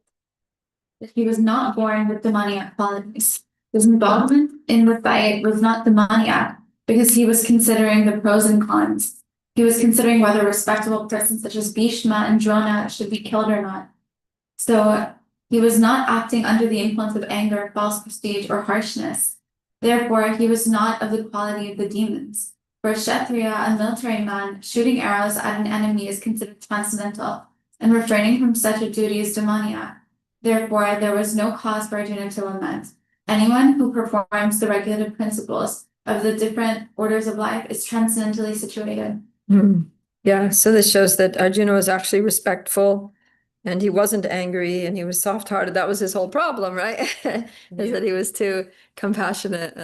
[SPEAKER 2] that he was not born with demoniac qualities. His involvement in the fight was not demoniac because he was considering the pros and cons. He was considering whether respectable persons such as Bhishma and Drona should be killed or not. So he was not acting under the influence of anger, false prestige, or harshness. Therefore, he was not of the quality of the demons. For a Kshatriya, a military man, shooting arrows at an enemy is considered transcendental, and refraining from such a duty is demoniac. Therefore, there was no cause for Arjuna to lament. Anyone who performs the regulative principles of the different orders of life is transcendentally situated.
[SPEAKER 1] Yeah, so this shows that Arjuna was actually respectful and he wasn't angry and he was soft-hearted. That was his whole problem, right? Is that he was too compassionate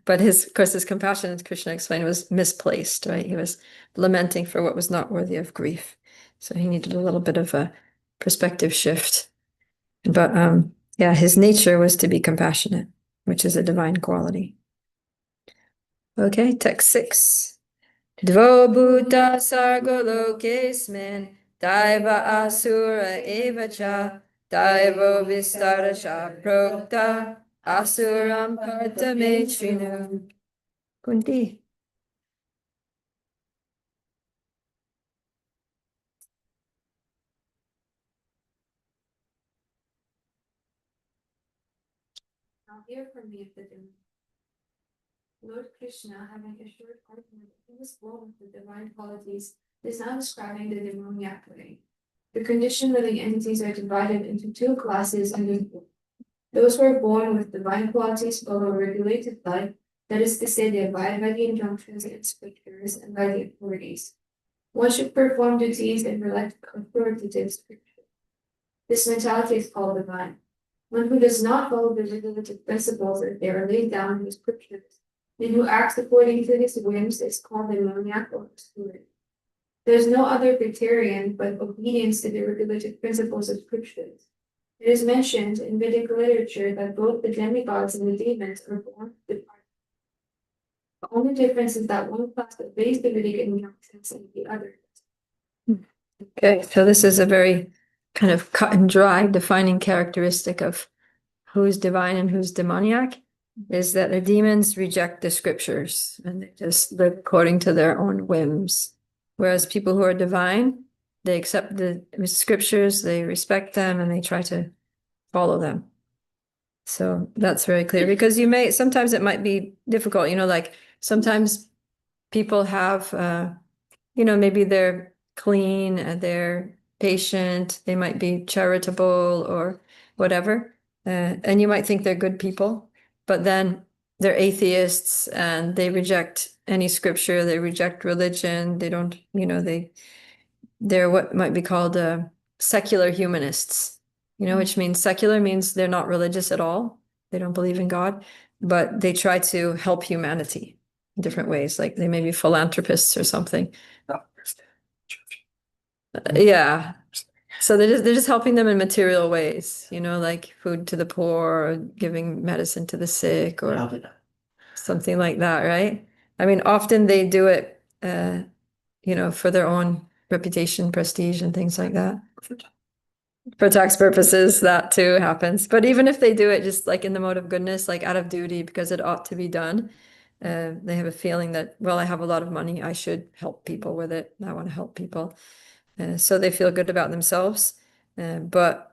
[SPEAKER 1] but of course, his compassion, as Krishna explained, was misplaced, right? He was lamenting for what was not worthy of grief. So he needed a little bit of a perspective shift. But yeah, his nature was to be compassionate, which is a divine quality. Okay, text 6. Dvo bhuta sargo lokesmin daiva asura evacha daivo vistarasha prokta asuram partame shrinu. Kunti.
[SPEAKER 4] Now hear from me the demon. Lord Krishna, having assured Arjuna that he was born with the divine qualities, is now describing the demoniac way. The conditioned living entities are divided into two classes under those who are born with divine qualities follow a regulated life, that is to say, they abide by the injunctions and scriptures and by the authorities. One should perform duties and relate authoritative scripture. This mentality is called divine. One who does not follow the regulative principles as they are laid down in the scriptures, and who acts according to his whims is called demoniac or obscure. There is no other criterion but obedience to the regulative principles of scriptures. It is mentioned in Vedic literature that both the demigods and the demons are born with divine. The only difference is that one class obeys the Vedic injunctions and the other does.
[SPEAKER 1] Okay, so this is a very kind of cut and dry defining characteristic of who's divine and who's demoniac, is that the demons reject the scriptures and they just live according to their own whims. Whereas people who are divine, they accept the scriptures, they respect them, and they try to follow them. So that's very clear because sometimes it might be difficult, like sometimes people have, maybe they're clean and they're patient, they might be charitable or whatever. And you might think they're good people, but then they're atheists and they reject any scripture, they reject religion, they don't, they're what might be called secular humanists. you know, which means secular means they're not religious at all. They don't believe in God, but they try to help humanity in different ways. Like they may be philanthropists or something. Yeah. So they're just helping them in material ways, you know, like food to the poor, or giving medicine to the sick, or something like that, right? I mean, often they do it, you know, for their own reputation, prestige, and things like that. For tax purposes, that too happens. But even if they do it just like in the mode of goodness, like out of duty, because it ought to be done, they have a feeling that, well, I have a lot of money, I should help people with it. I want to help people. So they feel good about themselves. But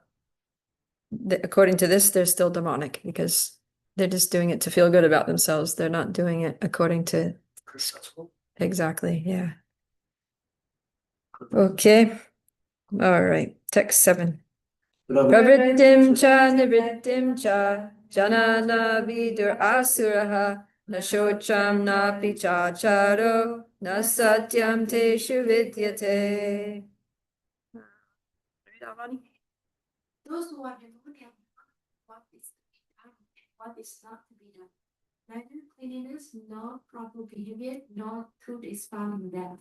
[SPEAKER 1] according to this, they're still demonic because they're just doing it to feel good about themselves. They're not doing it according to exactly, yeah. Okay. All right. Text 7. Pravrittim cha nivrittim cha janana vidur asuraha na shocham na pichacharo na satyam teshu vidyate.
[SPEAKER 7] Those who are devout have what is to be done and what is not to be done. Neither cleanliness nor proper behavior nor truth is found in them.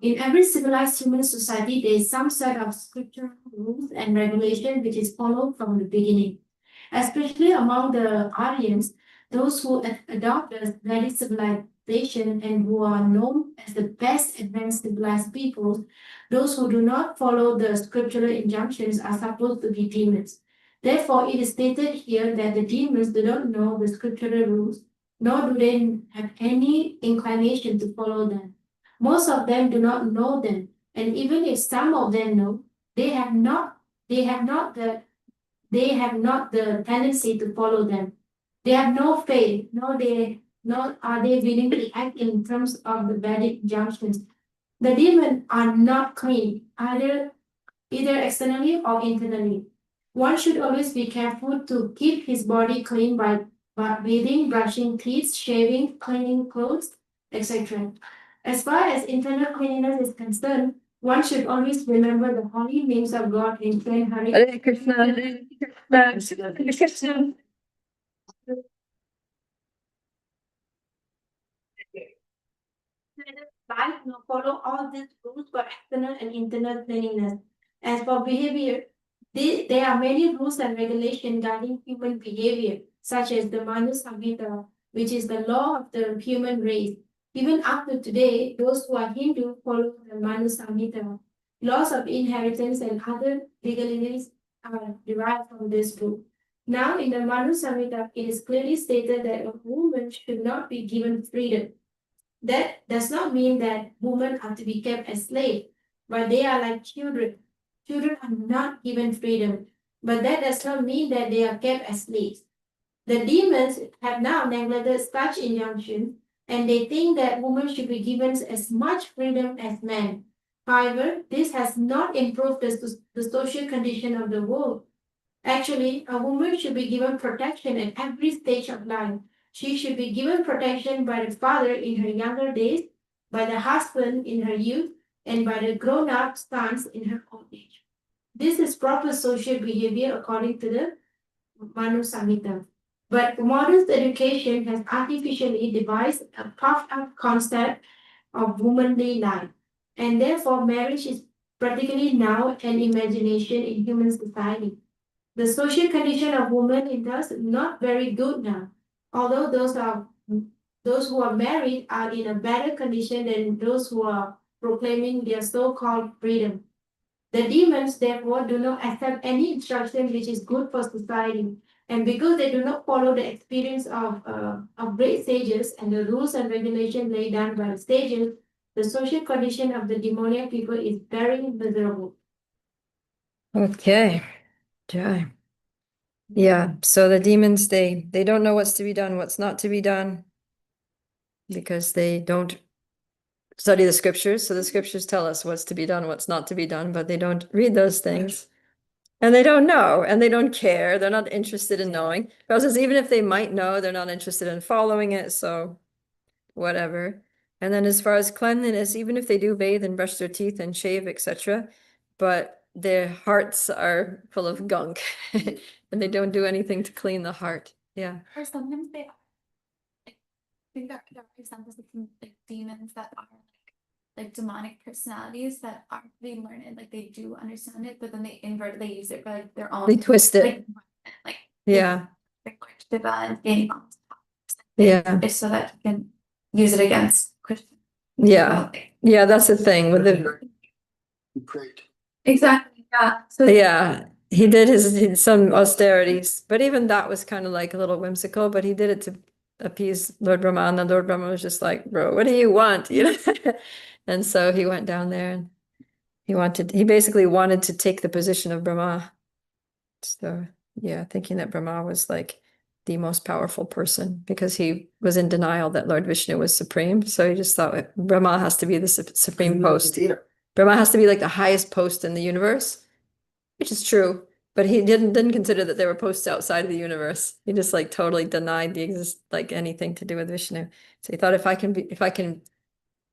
[SPEAKER 7] In every civilized human society, there is some set of scriptural rules and regulation which is followed from the beginning. Especially among the Aryans, those who adopt the Vedic civilization and who are known as the best advanced civilized peoples, those who do not follow the scriptural injunctions are supposed to be demons. Therefore, it is stated here that the demons do not know the scriptural rules, nor do they have any inclination to follow them. Most of them do not know them, and even if some of them know, they have not the tendency to follow them. They have no faith, nor are they willing to act in terms of the Vedic injunctions. The demons are not clean, either externally or internally. One should always be careful to keep his body clean by bathing, brushing teeth, shaving, cleaning clothes, etc. As far as internal cleanliness is concerned, one should always remember the holy names of God and chant
[SPEAKER 1] Hare Krishna, Hare Krishna, Hare Krishna.
[SPEAKER 7] Life will follow all these rules for external and internal cleanliness. As for behavior, there are many rules and regulations guiding human behavior, such as the Manu Samhita, which is the law of the human race. Even up to today, those who are Hindu follow the Manu Samhita. Laws of inheritance and other legalities are derived from this book. Now, in the Manu Samhita, it is clearly stated that a woman should not be given freedom. That does not mean that women are to be kept as slaves, but they are like children. Children are not given freedom, but that does not mean that they are kept as slaves. The demons have now neglected such injunctions, and they think that women should be given as much freedom as men. However, this has not improved the social condition of the world. Actually, a woman should be given protection at every stage of life. She should be given protection by the father in her younger days, by the husband in her youth, and by the grown-up sons in her old age. This is proper social behavior according to the Manu Samhita. But modern education has artificially devised a puffed-up concept of womanly life, and therefore marriage is practically now an imagination in human society. The social condition of women is thus not very good now, although those who are married are in a better condition than those who are proclaiming their so-called freedom. The demons, therefore, do not accept any instruction which is good for society, and because they do not follow the experience of great sages and the rules and regulations laid down by the sages, the social condition of the demoniac people is very miserable.
[SPEAKER 1] Okay. Jai. Yeah, so the demons, they don't know what's to be done, what's not to be done, because they don't study the scriptures. So the scriptures tell us what's to be done, what's not to be done, but they don't read those things. And they don't know, and they don't care. They're not interested in knowing. Because even if they might know, they're not interested in following it, so whatever. And then as far as cleanliness, even if they do bathe and brush their teeth and shave, etc., but their hearts are full of gunk and they don't do anything to clean the heart. Yeah.
[SPEAKER 2] Or sometimes they are. I think there are examples of like demons that are like demonic personalities that aren't really learned, like they do understand it, but then they invert it, they use it for like their own.
[SPEAKER 1] They twist it.
[SPEAKER 2] Like
[SPEAKER 1] Yeah.
[SPEAKER 2] they're Shiva and gaining on
[SPEAKER 1] Yeah.
[SPEAKER 2] it's so that you can use it against Christians.
[SPEAKER 1] Yeah. Yeah. That's the thing with the,
[SPEAKER 3] Great.
[SPEAKER 2] Exactly, yeah. So
[SPEAKER 1] yeah, he did some austerities, but even that was kind of like a little whimsical, but he did it to appease Lord Brahma, and then Lord Brahma was just like, bro, what do you want? You know? And so he went down there and he basically wanted to take the position of Brahma. So yeah, thinking that Brahma was like the most powerful person because he was in denial that Lord Vishnu was supreme. So he just thought Brahma has to be the supreme post. Brahma has to be like the highest post in the universe, which is true, but he didn't consider that there were posts outside of the universe. He just like totally denied like anything to do with Vishnu. So he thought if I can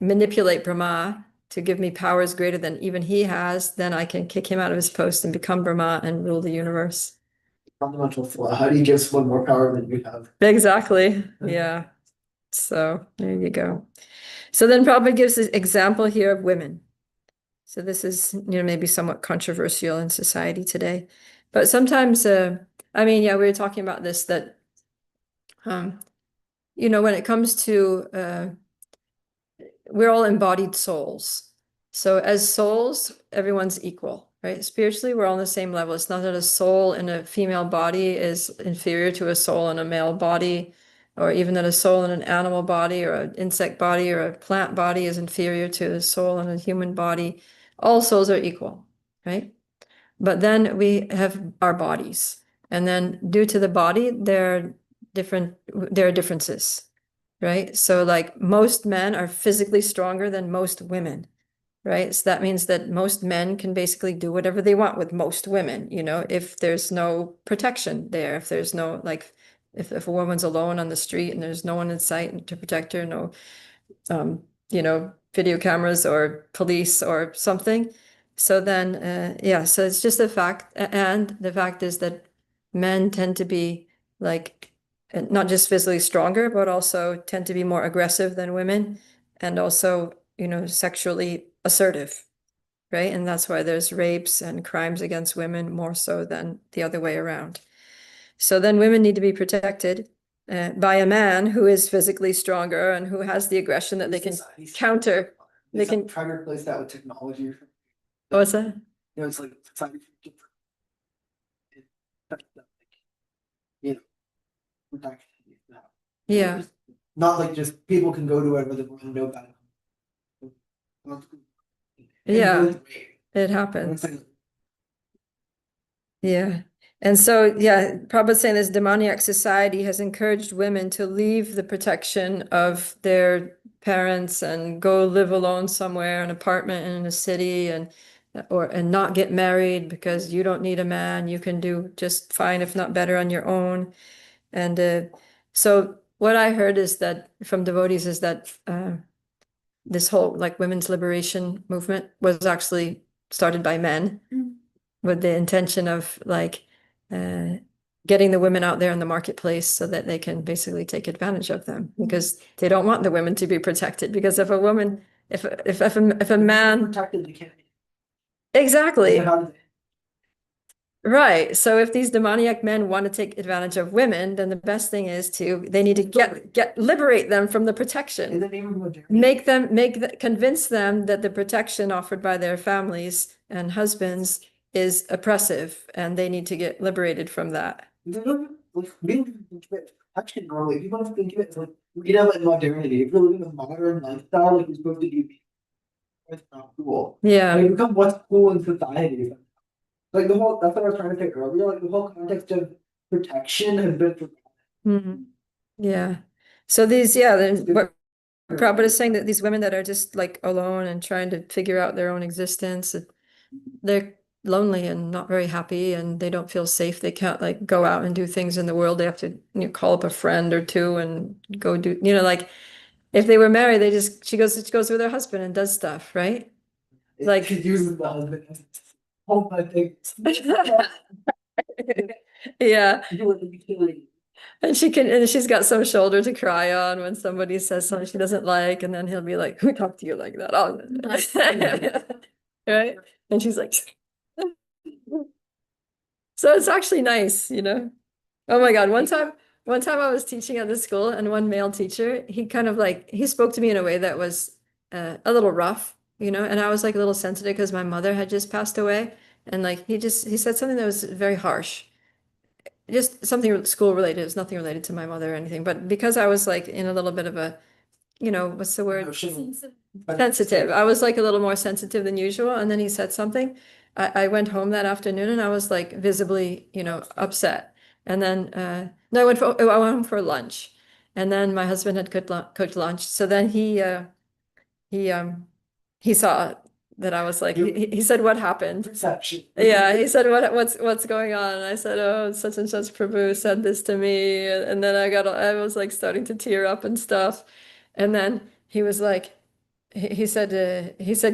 [SPEAKER 1] manipulate Brahma to give me powers greater than even he has, then I can kick him out of his post and become Brahma and rule the universe.
[SPEAKER 3] Fundamental flaw. How do you give someone more power than you have?
[SPEAKER 1] Exactly. Yeah. So there you go. So then Prabhupada gives an example here of women. So this is, maybe somewhat controversial in society today. But sometimes, I mean, yeah, we were talking about this, that, when it comes to, we're all embodied souls. So as souls, everyone's equal, right? Spiritually, we're all on the same level. It's not that a soul in a female body is inferior to a soul in a male body, or even that a soul in an animal body or an insect body or a plant body is inferior to a soul in a human body. All souls are equal, right? But then we have our bodies. And then due to the body, there are differences, right? So like most men are physically stronger than most women, right? So that means that most men can basically do whatever they want with most women, if there's no protection there, if there's no, like, if a woman's alone on the street and there's no one in sight to protect her, no, video cameras or police or something. So then, yeah, so it's just a fact. And the fact is that men tend to be like, not just physically stronger, but also tend to be more aggressive than women and also, sexually assertive, right? And that's why there's rapes and crimes against women more so than the other way around. So then women need to be protected by a man who is physically stronger and who has the aggression that they can counter. They can
[SPEAKER 3] try to replace that with technology.
[SPEAKER 1] What's that?
[SPEAKER 3] It's like society.
[SPEAKER 1] Yeah,
[SPEAKER 3] Not like just people can go to whatever they want to know about it.
[SPEAKER 1] yeah, it happens. Yeah. And so, yeah, Prabhupada's saying this demoniac society has encouraged women to leave the protection of their parents and go live alone somewhere, an apartment in a city, and not get married because you don't need a man. You can do just fine, if not better, on your own. And so what I heard is that from devotees is that this whole like women's liberation movement was actually started by men with the intention of like getting the women out there in the marketplace so that they can basically take advantage of them because they don't want the women to be protected. Because if a woman, if a man,
[SPEAKER 3] protected, they can't.
[SPEAKER 1] exactly.
[SPEAKER 3] How do they-
[SPEAKER 1] Right. So if these demoniac men want to take advantage of women, then the best thing is they need to liberate them from the
[SPEAKER 3] Is
[SPEAKER 1] protection.
[SPEAKER 3] it even modernity?
[SPEAKER 1] Convince them that the protection offered by their families and husbands is oppressive and they need to get liberated from that.
[SPEAKER 3] They don't like we don't even think of it as protection normally. People don't think of it as like freedom and modernity. If you're living a modern lifestyle, like you're supposed to be, it's not cool.
[SPEAKER 1] Yeah.
[SPEAKER 3] Like become what's cool in society. Like the whole, that's what I was trying to say earlier, like the whole context of protection has been forgotten.
[SPEAKER 1] Mhm. Yeah. So what Prabhupada is saying that these women that are just like alone and trying to figure out their own existence, they're lonely and not very happy and they don't feel safe. They can't like go out and do things in the world. They have to call up a friend or two and go do, like if they were married, she goes with her husband and does stuff, right? Like
[SPEAKER 3] She uses the husband as hold my things.
[SPEAKER 1] Yeah,
[SPEAKER 3] You were the killing.
[SPEAKER 1] and she's got some shoulder to cry on when somebody says something she doesn't like, and then he'll be like, "Who talked to you like that?" Oh, right? And she's like, so it's actually nice, you know? Oh my God, one time I was teaching at the school and one male teacher, he kind of like, he spoke to me in a way that was a little rough, you know, and I was like a little sensitive because my mother had just passed away. And like, he said something that was very harsh, just something school related. It was nothing related to my mother or anything, but because I was like in a little bit of a, you know, what's the word? Sensitive. I was like a little more sensitive than usual. And then he said something. I went home that afternoon and I was like visibly, you know, upset. And then no, I went home for lunch. And then my husband had cooked lunch. So then he he saw that I was like, he said, "What happened?"
[SPEAKER 3] Perception.
[SPEAKER 1] Yeah, he said, what's going on? And I said, "Oh, such and such Prabhu said this to me." And then I was like starting to tear up and stuff. And then he was like, he said,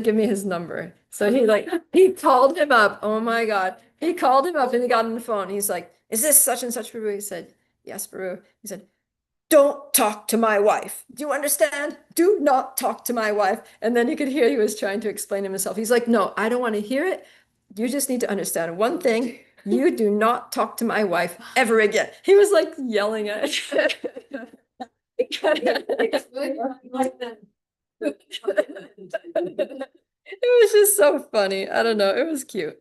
[SPEAKER 1] "Give me his number." So he like, he called him up. Oh my God. He called him up and he got on the phone. He's like, "Is this such and such Prabhu?" He said, "Yes, Prabhu." He said, "Don't talk to my wife. Do you understand? Do not talk to my wife." And then you could hear he was trying to explain himself. He's like, "No, I don't want to hear it. You just need to understand one thing. You do not talk to my wife ever again." He was like yelling at It was just so funny. I don't know. It was cute.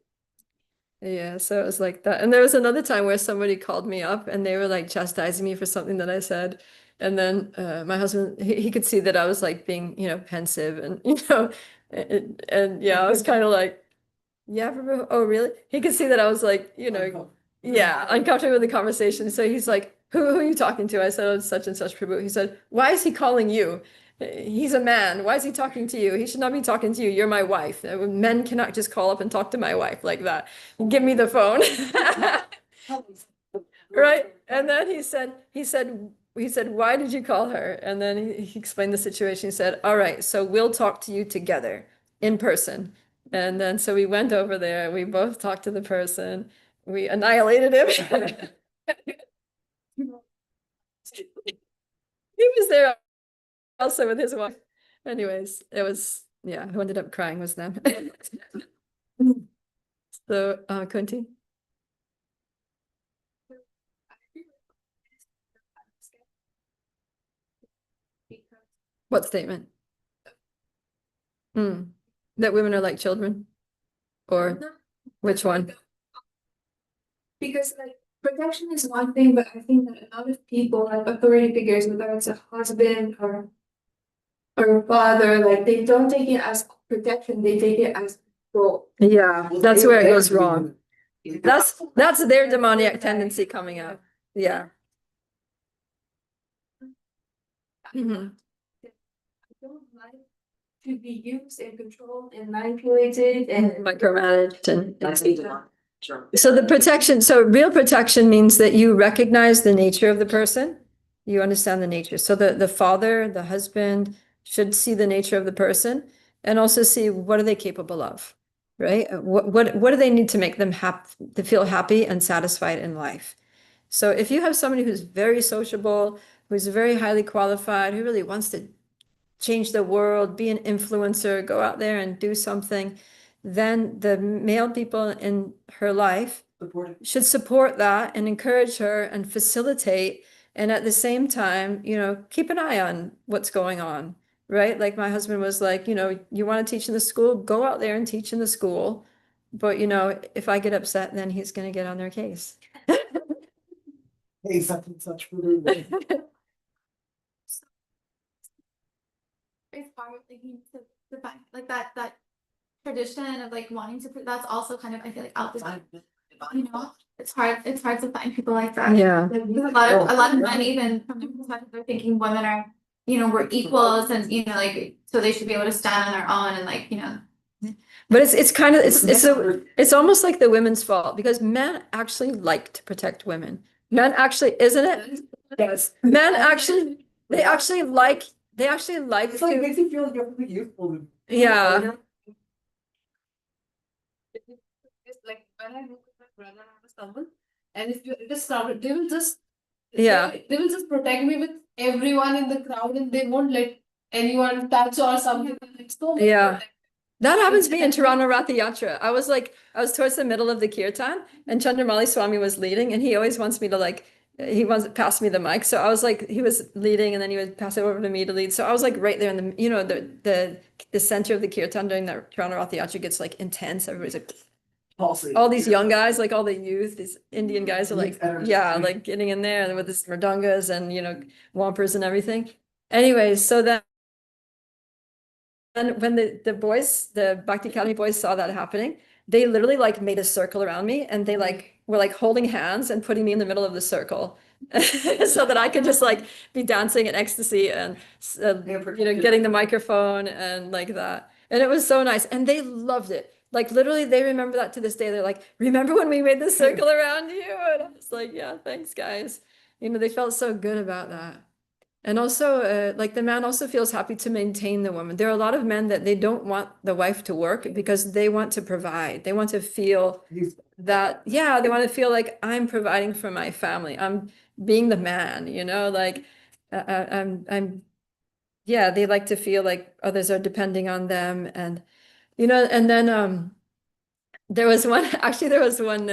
[SPEAKER 1] Yeah, so it was like that. And there was another time where somebody called me up and they were like chastising me for something that I said. And then my husband, he could see that I was like being, you know, pensive and, you know, and yeah, I was kind of like, "Yeah, Prabhu, oh, really?" He could see that I was like, you know, yeah, uncomfortable with the conversation. So he's like, who are you talking to? I said, "Oh, such and such Prabhu." He said, "Why is he calling you? He's a man. Why is he talking to you? He should not be talking to you. You're my wife. Men cannot just call up and talk to my wife like that. Give me the phone." Right? And then he said, "Why did you call her?" And then he explained the situation. He said, "All right, so we'll talk to you together in person." And then so we went over there. We both talked to the person. We annihilated him. He was there also with his wife. Anyways, it was, yeah, who ended up crying was them. So, Kunti? What statement? That women are like children? Or which one?
[SPEAKER 2] Because like protection is one thing, but I think that a lot of people, like authority figures, whether it's a husband or a father, like they don't take it as protection, they take it as control.
[SPEAKER 1] Yeah, that's where it goes wrong. That's their demoniac tendency coming out. Yeah. Mhm.
[SPEAKER 2] I don't like to be used and controlled and manipulated and
[SPEAKER 1] Micromanaged and. So the protection, so real protection means that you recognize the nature of the person. You understand the nature. So the father, the husband should see the nature of the person and also see what are they capable of, right? What do they need to make them happy, to feel happy and satisfied in life? So if you have somebody who's very sociable, who's very highly qualified, who really wants to change the world, be an influencer, go out there and do something, then the male people in her life should support that and encourage her and facilitate. And at the same time, you know, keep an eye on what's going on, right? Like my husband was like, you know, you want to teach in the school, go out there and teach in the school. But, you know, if I get upset, then he's going to get on their case.
[SPEAKER 3] Hey, such and such Prabhu.
[SPEAKER 2] it's part of the fact like that tradition of like wanting to that's also kind of I feel like out there. You know, it's hard to find people like that.
[SPEAKER 1] Yeah.
[SPEAKER 2] Like, a lot of men even from their perspective they're thinking women are, you know, we're equals and you know, like so they should be able to stand on their own and like, you know.
[SPEAKER 1] But it's kind of it's almost like the women's fault because men actually like to protect women. Men actually, isn't it?
[SPEAKER 3] Yes.
[SPEAKER 1] Men actually they actually like
[SPEAKER 3] It's like, it
[SPEAKER 1] to,
[SPEAKER 3] makes you feel like you're really useful.
[SPEAKER 1] yeah.
[SPEAKER 4] when I go with my brother or someone, and if it is crowded, they will just
[SPEAKER 1] Yeah.
[SPEAKER 4] they will just protect me with everyone in the crowd, and they won't let anyone touch or something. It's so much
[SPEAKER 1] Yeah.
[SPEAKER 4] protective.
[SPEAKER 1] That happens to me in Toronto Ratha Yatra. I was towards the middle of the kirtan and Chandramali Swami was leading and he always wants me to he wants to pass me the mic. So I was like, he was leading and then he would pass it over to me to lead. So I was like right there in the, the center of the kirtan during the Toronto Ratha Yatra gets like intense. Everybody's like,
[SPEAKER 3] Pulsing.
[SPEAKER 1] all these young guys, like all the youth, these Indian guys are like,
[SPEAKER 3] Youth energy.
[SPEAKER 1] yeah, like getting in there with this mridungas and, wampers and everything. Anyways, so then when the boys, the Bhakti Academy boys saw that happening, they literally like made a circle around me and they were like holding hands and putting me in the middle of the circle so that I could just like be dancing in ecstasy and getting the microphone and like that. And it was so nice and they loved it. Like literally they remember that to this day. They're like, remember when we made the circle around you? And I was like, yeah, thanks guys. They felt so good about that. And also, like the man also feels happy to maintain the woman. There are a lot of men that they don't want the wife to work because they want to provide. They want to feel that, yeah, they want to feel like I'm providing for my family. I'm being the man, like yeah, they like to feel like others are depending on them. And, and then, there was one, actually, there was one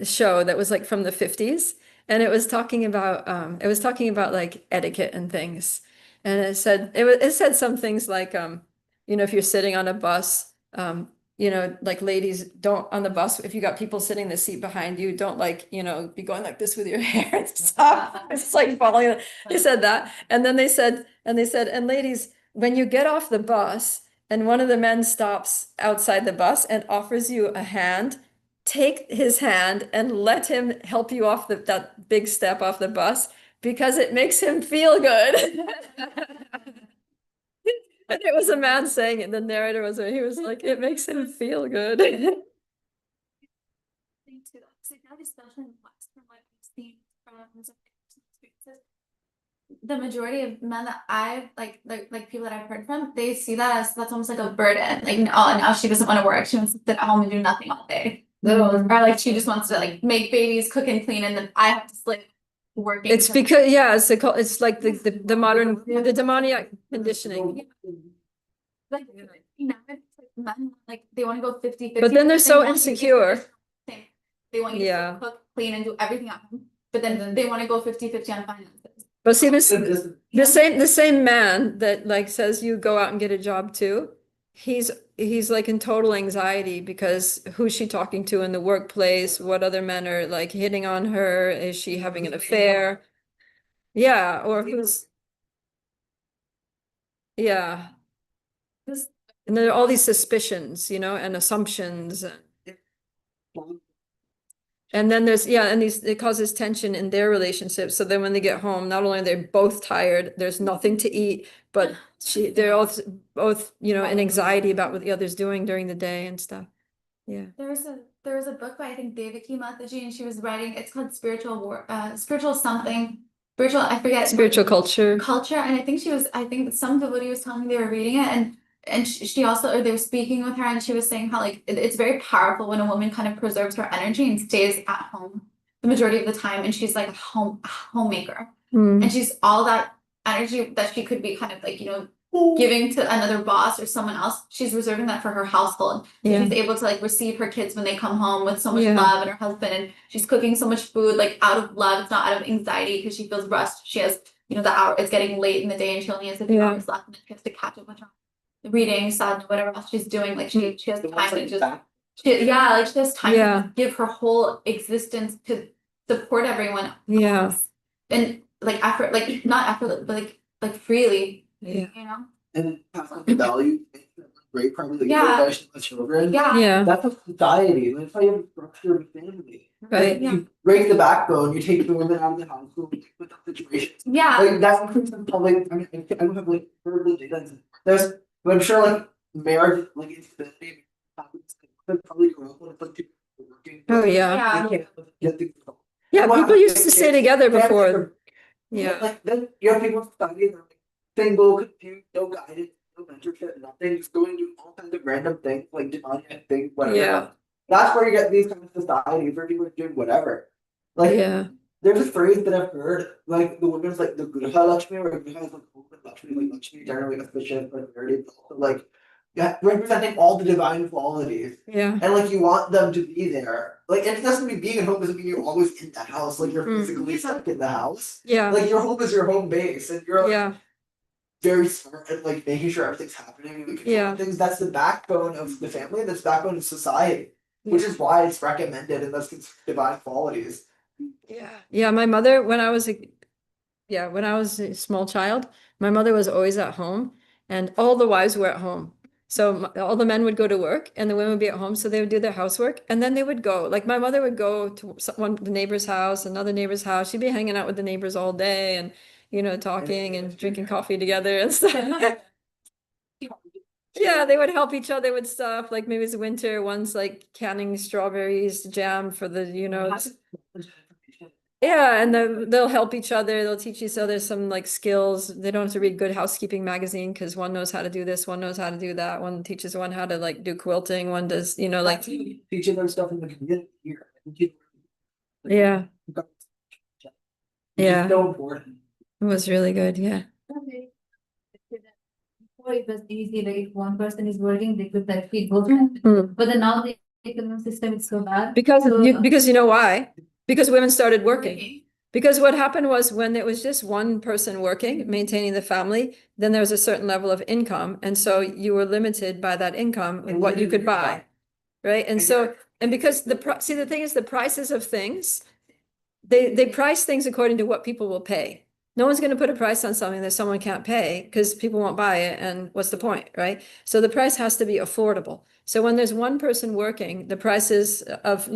[SPEAKER 1] show that was like from the 50s, and it was talking about like etiquette and things. And it said some things like, if you're sitting on a bus, like ladies don't on the bus, if you got people sitting in the seat behind you, don't like, be going like this with your hair and stuff. It's like following. They said that. And then they said, and ladies, when you get off the bus, and one of the men stops outside the bus and offers you a hand, take his hand and let him help you off that big step off the bus because it makes him feel good. And it was a man saying it. The narrator he was like, it makes him feel good.
[SPEAKER 2] Thing too, because I know especially in the West, from what I've seen from some experiences, the majority of men that I've like people that I've heard from, they see that as that's almost like a burden. Like, oh, now she doesn't want to work. She wants to sit at home and do nothing all day. Or like she just wants to like make babies, cook and clean, and then I have to sleep working.
[SPEAKER 1] It's because it's like the modern the demoniac conditioning.
[SPEAKER 2] Like it's like men like they want to go 50-50.
[SPEAKER 1] But then they're so
[SPEAKER 2] want you to
[SPEAKER 1] insecure.
[SPEAKER 2] They want you
[SPEAKER 1] Yeah.
[SPEAKER 2] to cook, clean, and do everything at home. But then they want to go 50-50 on finances.
[SPEAKER 1] But see, the same man that like says you go out and get a job too, he's like in total anxiety because who's she talking to in the workplace? What other men are like hitting on her? Is she having an affair? Yeah, or who's yeah. And there are all these suspicions, and assumptions. And then and it causes tension in their relationship. So then when they get home, not only are they both tired, there's nothing to eat, but they're both, in anxiety about what the other's doing during the day and stuff. Yeah.
[SPEAKER 2] There was a book by I think Devaki Mataji, and she was writing. It's called Spiritual something. I forget.
[SPEAKER 1] Spiritual culture.
[SPEAKER 2] And I think some devotee was telling me they were reading it, and she also, or they were speaking with her, and she was saying how like it's very powerful when a woman kind of preserves her energy and stays at home the majority of the time, and she's like a homemaker, and she's all that energy that she could be kind of like giving to another boss or someone else, she's reserving that for her household. So she's able to like receive her kids when they come home with so much love, and her husband, and she's cooking so much food like out of love. It's not out of anxiety because she feels rushed. She has the hour, it's getting late in the day and she only has a few hours left, and she has to catch up with her reading, sadness, whatever else she's doing. Like she has time to just she has time to give her whole existence to support everyone else. And like effort, like not effort, but like freely.
[SPEAKER 3] And pass on the value, great probably like the children. That's a society. That's how you structure a family.
[SPEAKER 1] Right.
[SPEAKER 3] You break the backbone, you take the women out of the household, you put the situations. Like that's increasing public. I mean, I don't have like verbal data. But I'm sure like marriage, like instability happens. Probably grow up with like people working.
[SPEAKER 1] Oh yeah.
[SPEAKER 3] They can't get the
[SPEAKER 1] people used to stay together before.
[SPEAKER 3] Like then you have people studying, they're like single, confused, no guidance, no mentorship, nothing, just going to do all kinds of random things, like demonic things, whatever.
[SPEAKER 1] Yeah.
[SPEAKER 3] That's where you get these kind of societies where people are doing whatever. Like,
[SPEAKER 1] Yeah.
[SPEAKER 3] there's a phrase that I've heard, like the women's like the Griha Lakshmi, where Griha is like woman Lakshmi, like Lakshmi generally efficient, but nerdy, but also like representing all the divine qualities.
[SPEAKER 1] Yeah.
[SPEAKER 3] And like you want them to be there. Like it doesn't mean being at home doesn't mean you're always in the house, like you're
[SPEAKER 1] Mm.
[SPEAKER 3] physically stuck in the house.
[SPEAKER 1] Yeah.
[SPEAKER 3] Like your home is your home base and you're like,
[SPEAKER 1] Yeah.
[SPEAKER 3] very smart at like making sure everything's happening and controlling
[SPEAKER 1] Yeah.
[SPEAKER 3] things. That's the backbone of the family, that's the backbone of society. Which is why it's recommended and that's considered divine qualities.
[SPEAKER 1] Yeah. Yeah. My mother, when I was a small child, my mother was always at home and all the wives were at home. So all the men would go to work and the women would be at home. So they would do their housework and then they would go. Like my mother would go to the neighbor's house, another neighbor's house. She'd be hanging out with the neighbors all day and, talking and drinking coffee together and stuff. Yeah, they would help each other with stuff. Like maybe it's winter, one's like canning strawberries, jam for the, yeah, and they'll help each other. They'll teach each other some like skills. They don't have to read Good Housekeeping magazine because one knows how to do this, one knows how to do that. One teaches one how to like do quilting. One does, like
[SPEAKER 3] Teaching them stuff in the community here.
[SPEAKER 1] yeah, yeah,
[SPEAKER 3] So important.
[SPEAKER 1] it was really good. Yeah,
[SPEAKER 6] Before it was easy, like if one person is working, they could like feed both.
[SPEAKER 1] Mm.
[SPEAKER 6] But then now the economic system is so bad.
[SPEAKER 1] because
[SPEAKER 6] So,
[SPEAKER 1] because you know why? Because women started working. Because what happened was when it was just one person working, maintaining the family, then there was a certain level of income. And so you were limited by that income and what you could buy. Right. And so, and because the thing is the prices of things, they price things according to what people will pay. No one's going to put a price on something that someone can't pay because people won't buy it. And what's the point, right? So the price has to be affordable. So when there's one person working, the prices of,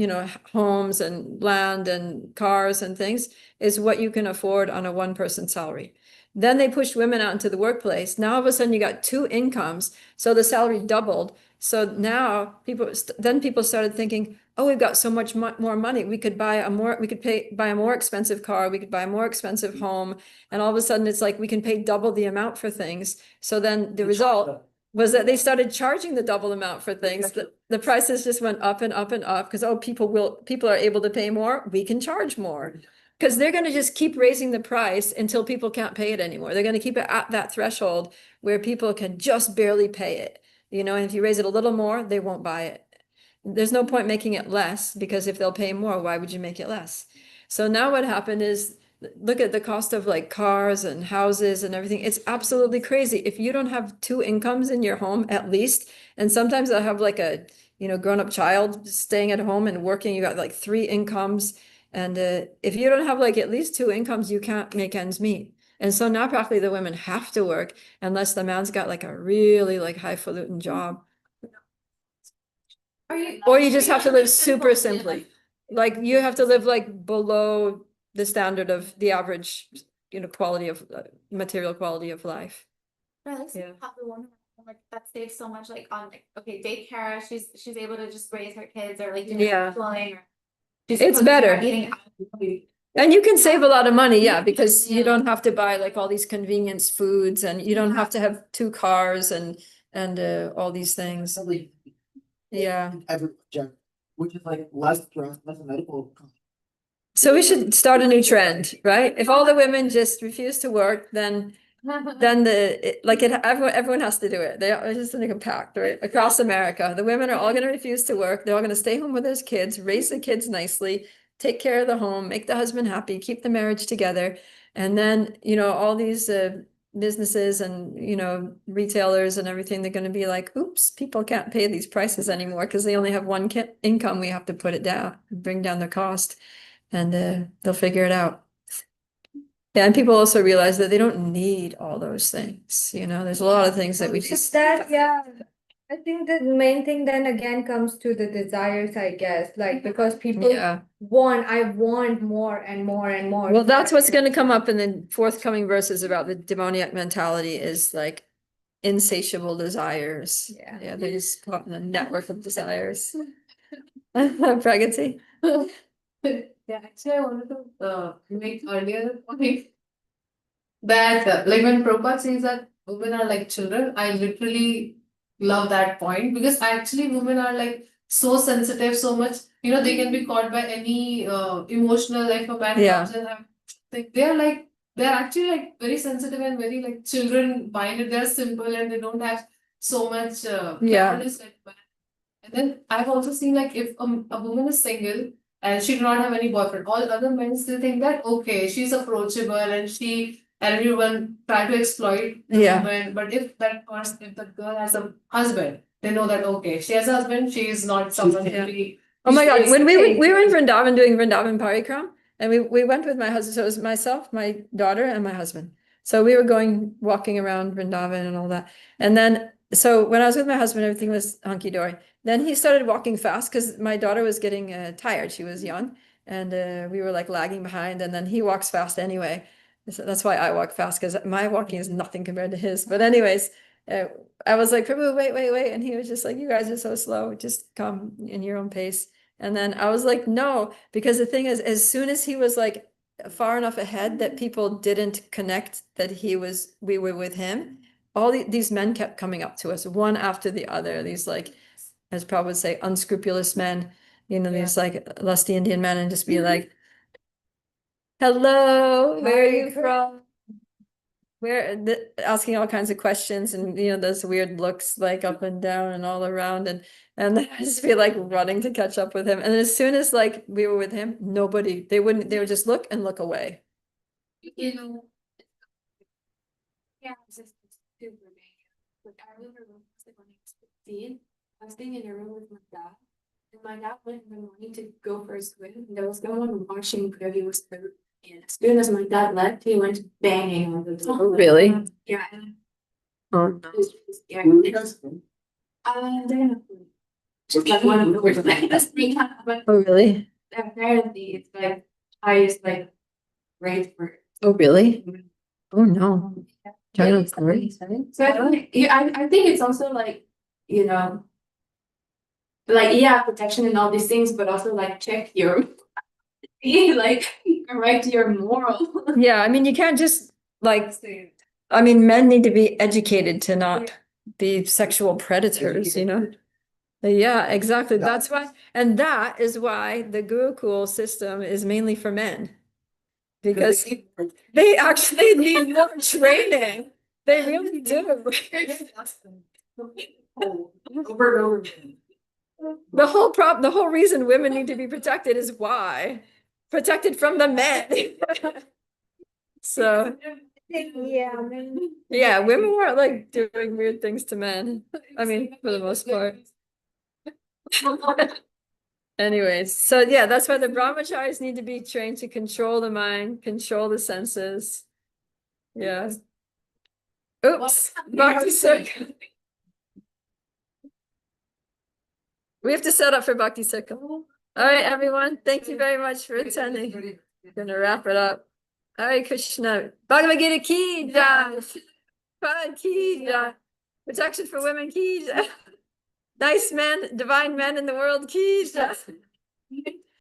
[SPEAKER 1] homes and land and cars and things is what you can afford on a one-person salary. Then they pushed women out into the workplace. Now all of a sudden you got two incomes. So the salary doubled. So now people started thinking, oh, we've got so much more money. We could buy a more expensive car. We could buy a more expensive home. And all of a sudden it's like we can pay double the amount for things. So then the result was that they started charging the double amount for things. The prices just went up and up and up because, people are able to pay more. We can charge more. Because they're going to just keep raising the price until people can't pay it anymore. They're going to keep it at that threshold where people can just barely pay it. And if you raise it a little more, they won't buy it. There's no point making it less because if they'll pay more, why would you make it less? So now what happened is look at the cost of like cars and houses and everything. It's absolutely crazy. If you don't have two incomes in your home at least, and sometimes I have like a, grown-up child staying at home and working, you got like three incomes. And if you don't have like at least two incomes, you can't make ends meet. And so now practically the women have to work unless the man's got like a really like highfalutin job. Or you just have to live super simply. Like you have to live like below the standard of the average, quality of material quality of life.
[SPEAKER 2] Right, let's
[SPEAKER 1] Yeah.
[SPEAKER 2] have the one like that saves so much like on like daycare. She's able to just raise her kids or like do
[SPEAKER 1] Yeah.
[SPEAKER 2] schooling or
[SPEAKER 1] It's
[SPEAKER 2] cooking
[SPEAKER 1] better.
[SPEAKER 2] or eating out.
[SPEAKER 1] And you can save a lot of money, yeah, because you don't have to buy like all these convenience foods and you don't have to have two cars and all these things. Yeah.
[SPEAKER 3] Which is like less medical.
[SPEAKER 1] So we should start a new trend, right? If all the women just refuse to work, then everyone has to do it. It's just like a pact, right? Across America, the women are all going to refuse to work. They're all going to stay home with their kids, raise the kids nicely, take care of the home, make the husband happy, keep the marriage together. And then, all these businesses and, retailers and everything, they're going to be like, oops, people can't pay these prices anymore because they only have one income. We have to put it down, bring down their cost, and they'll figure it out. Yeah, and people also realize that they don't need all those things. There's a lot of things that we just.
[SPEAKER 5] Yeah. I think the main thing then again comes to the desires, I guess, like because people
[SPEAKER 1] Yeah.
[SPEAKER 5] I want more and more and more.
[SPEAKER 1] Well, that's what's going to come up in the forthcoming verses about the demoniac mentality is like insatiable desires.
[SPEAKER 5] Yeah.
[SPEAKER 1] Yeah, they just caught in a network of desires. Pregnancy.
[SPEAKER 4] Yeah, actually, I wanted to make earlier the point that like when Prabhupada says that women are like children. I literally love that point because actually women are like so sensitive, so much, they can be caught by any emotional, like a man
[SPEAKER 1] Yeah.
[SPEAKER 4] comes and they're actually like very sensitive and very like children minded. They're simple and they don't have so much
[SPEAKER 1] Yeah.
[SPEAKER 4] cleverness like men. And then I've also seen like if a woman is single and she do not have any boyfriend, all other men still think that okay, she's approachable and everyone try to exploit the
[SPEAKER 1] Yeah.
[SPEAKER 4] woman. But if the girl has a husband, they know that okay, she has a husband, she is not someone
[SPEAKER 1] Yeah.
[SPEAKER 4] to be.
[SPEAKER 1] Oh my God, when we
[SPEAKER 4] Okay.
[SPEAKER 1] were in Vrindavan doing Vrindavan Parikram, and we went with my husband, so it was myself, my daughter, and my husband. So we were walking around Vrindavan and all that. And then, so when I was with my husband, everything was hunky-dory. Then he started walking fast because my daughter was getting tired. She was young, and we were like lagging behind. And then he walks fast anyway. So that's why I walk fast, because my walking is nothing compared to his. But anyways, I was like, Prabhu, wait. And he was just like, you guys are so slow. Just come in your own pace. And then I was like, no, because the thing is, as soon as he was like far enough ahead that people didn't connect that we were with him, all these men kept coming up to us, one after the other. These like, as Prabhupada would say, unscrupulous men, these like lusty Indian men, and just be like, hello, where are you from? Asking all kinds of questions, and those weird looks like up and down and all around, and then I just feel like running to catch up with him. And as soon as like we were with him, they would just look and look away.
[SPEAKER 7] You know, yeah, it's just super big. Like I remember when I was 15, I was staying in a room with my dad, and my dad went in the morning to go for a swim, and there was no one watching where he was through. And as soon as my dad left, he went banging on the door.
[SPEAKER 1] Oh, really?
[SPEAKER 7] Yeah, and
[SPEAKER 1] Oh,
[SPEAKER 7] it was really scary. They're not just like one of the worst things. But
[SPEAKER 1] oh, really?
[SPEAKER 7] apparently it's like highest like rate for.
[SPEAKER 1] Oh, really? Oh, no. Giant story.
[SPEAKER 7] So I think it's also like, like yeah, protection and all these things, but also like check your like correct your moral.
[SPEAKER 1] Yeah, I mean, you can't just like, I mean, men need to be educated to not be sexual predators, Yeah, exactly. That's why, and that is why the Gurukul system is mainly for men. Because they actually need more training. They really do.
[SPEAKER 3] Over and over again.
[SPEAKER 1] The whole reason women need to be protected is why? Protected from the men. So, yeah, women aren't like doing weird things to men. I mean, for the most part. Anyways, so yeah, that's why the brahmacharis need to be trained to control the mind, control the senses. Yeah. Oops, Bhakti Circle. We have to set up for Bhakti Circle. All right, everyone. Thank you very much for attending. Gonna wrap it up. Hare Krishna. Bhagavad Gita ki jai. Prabhupada ki jai. Protection for women ki jai. Nice men, divine men in the world ki jai.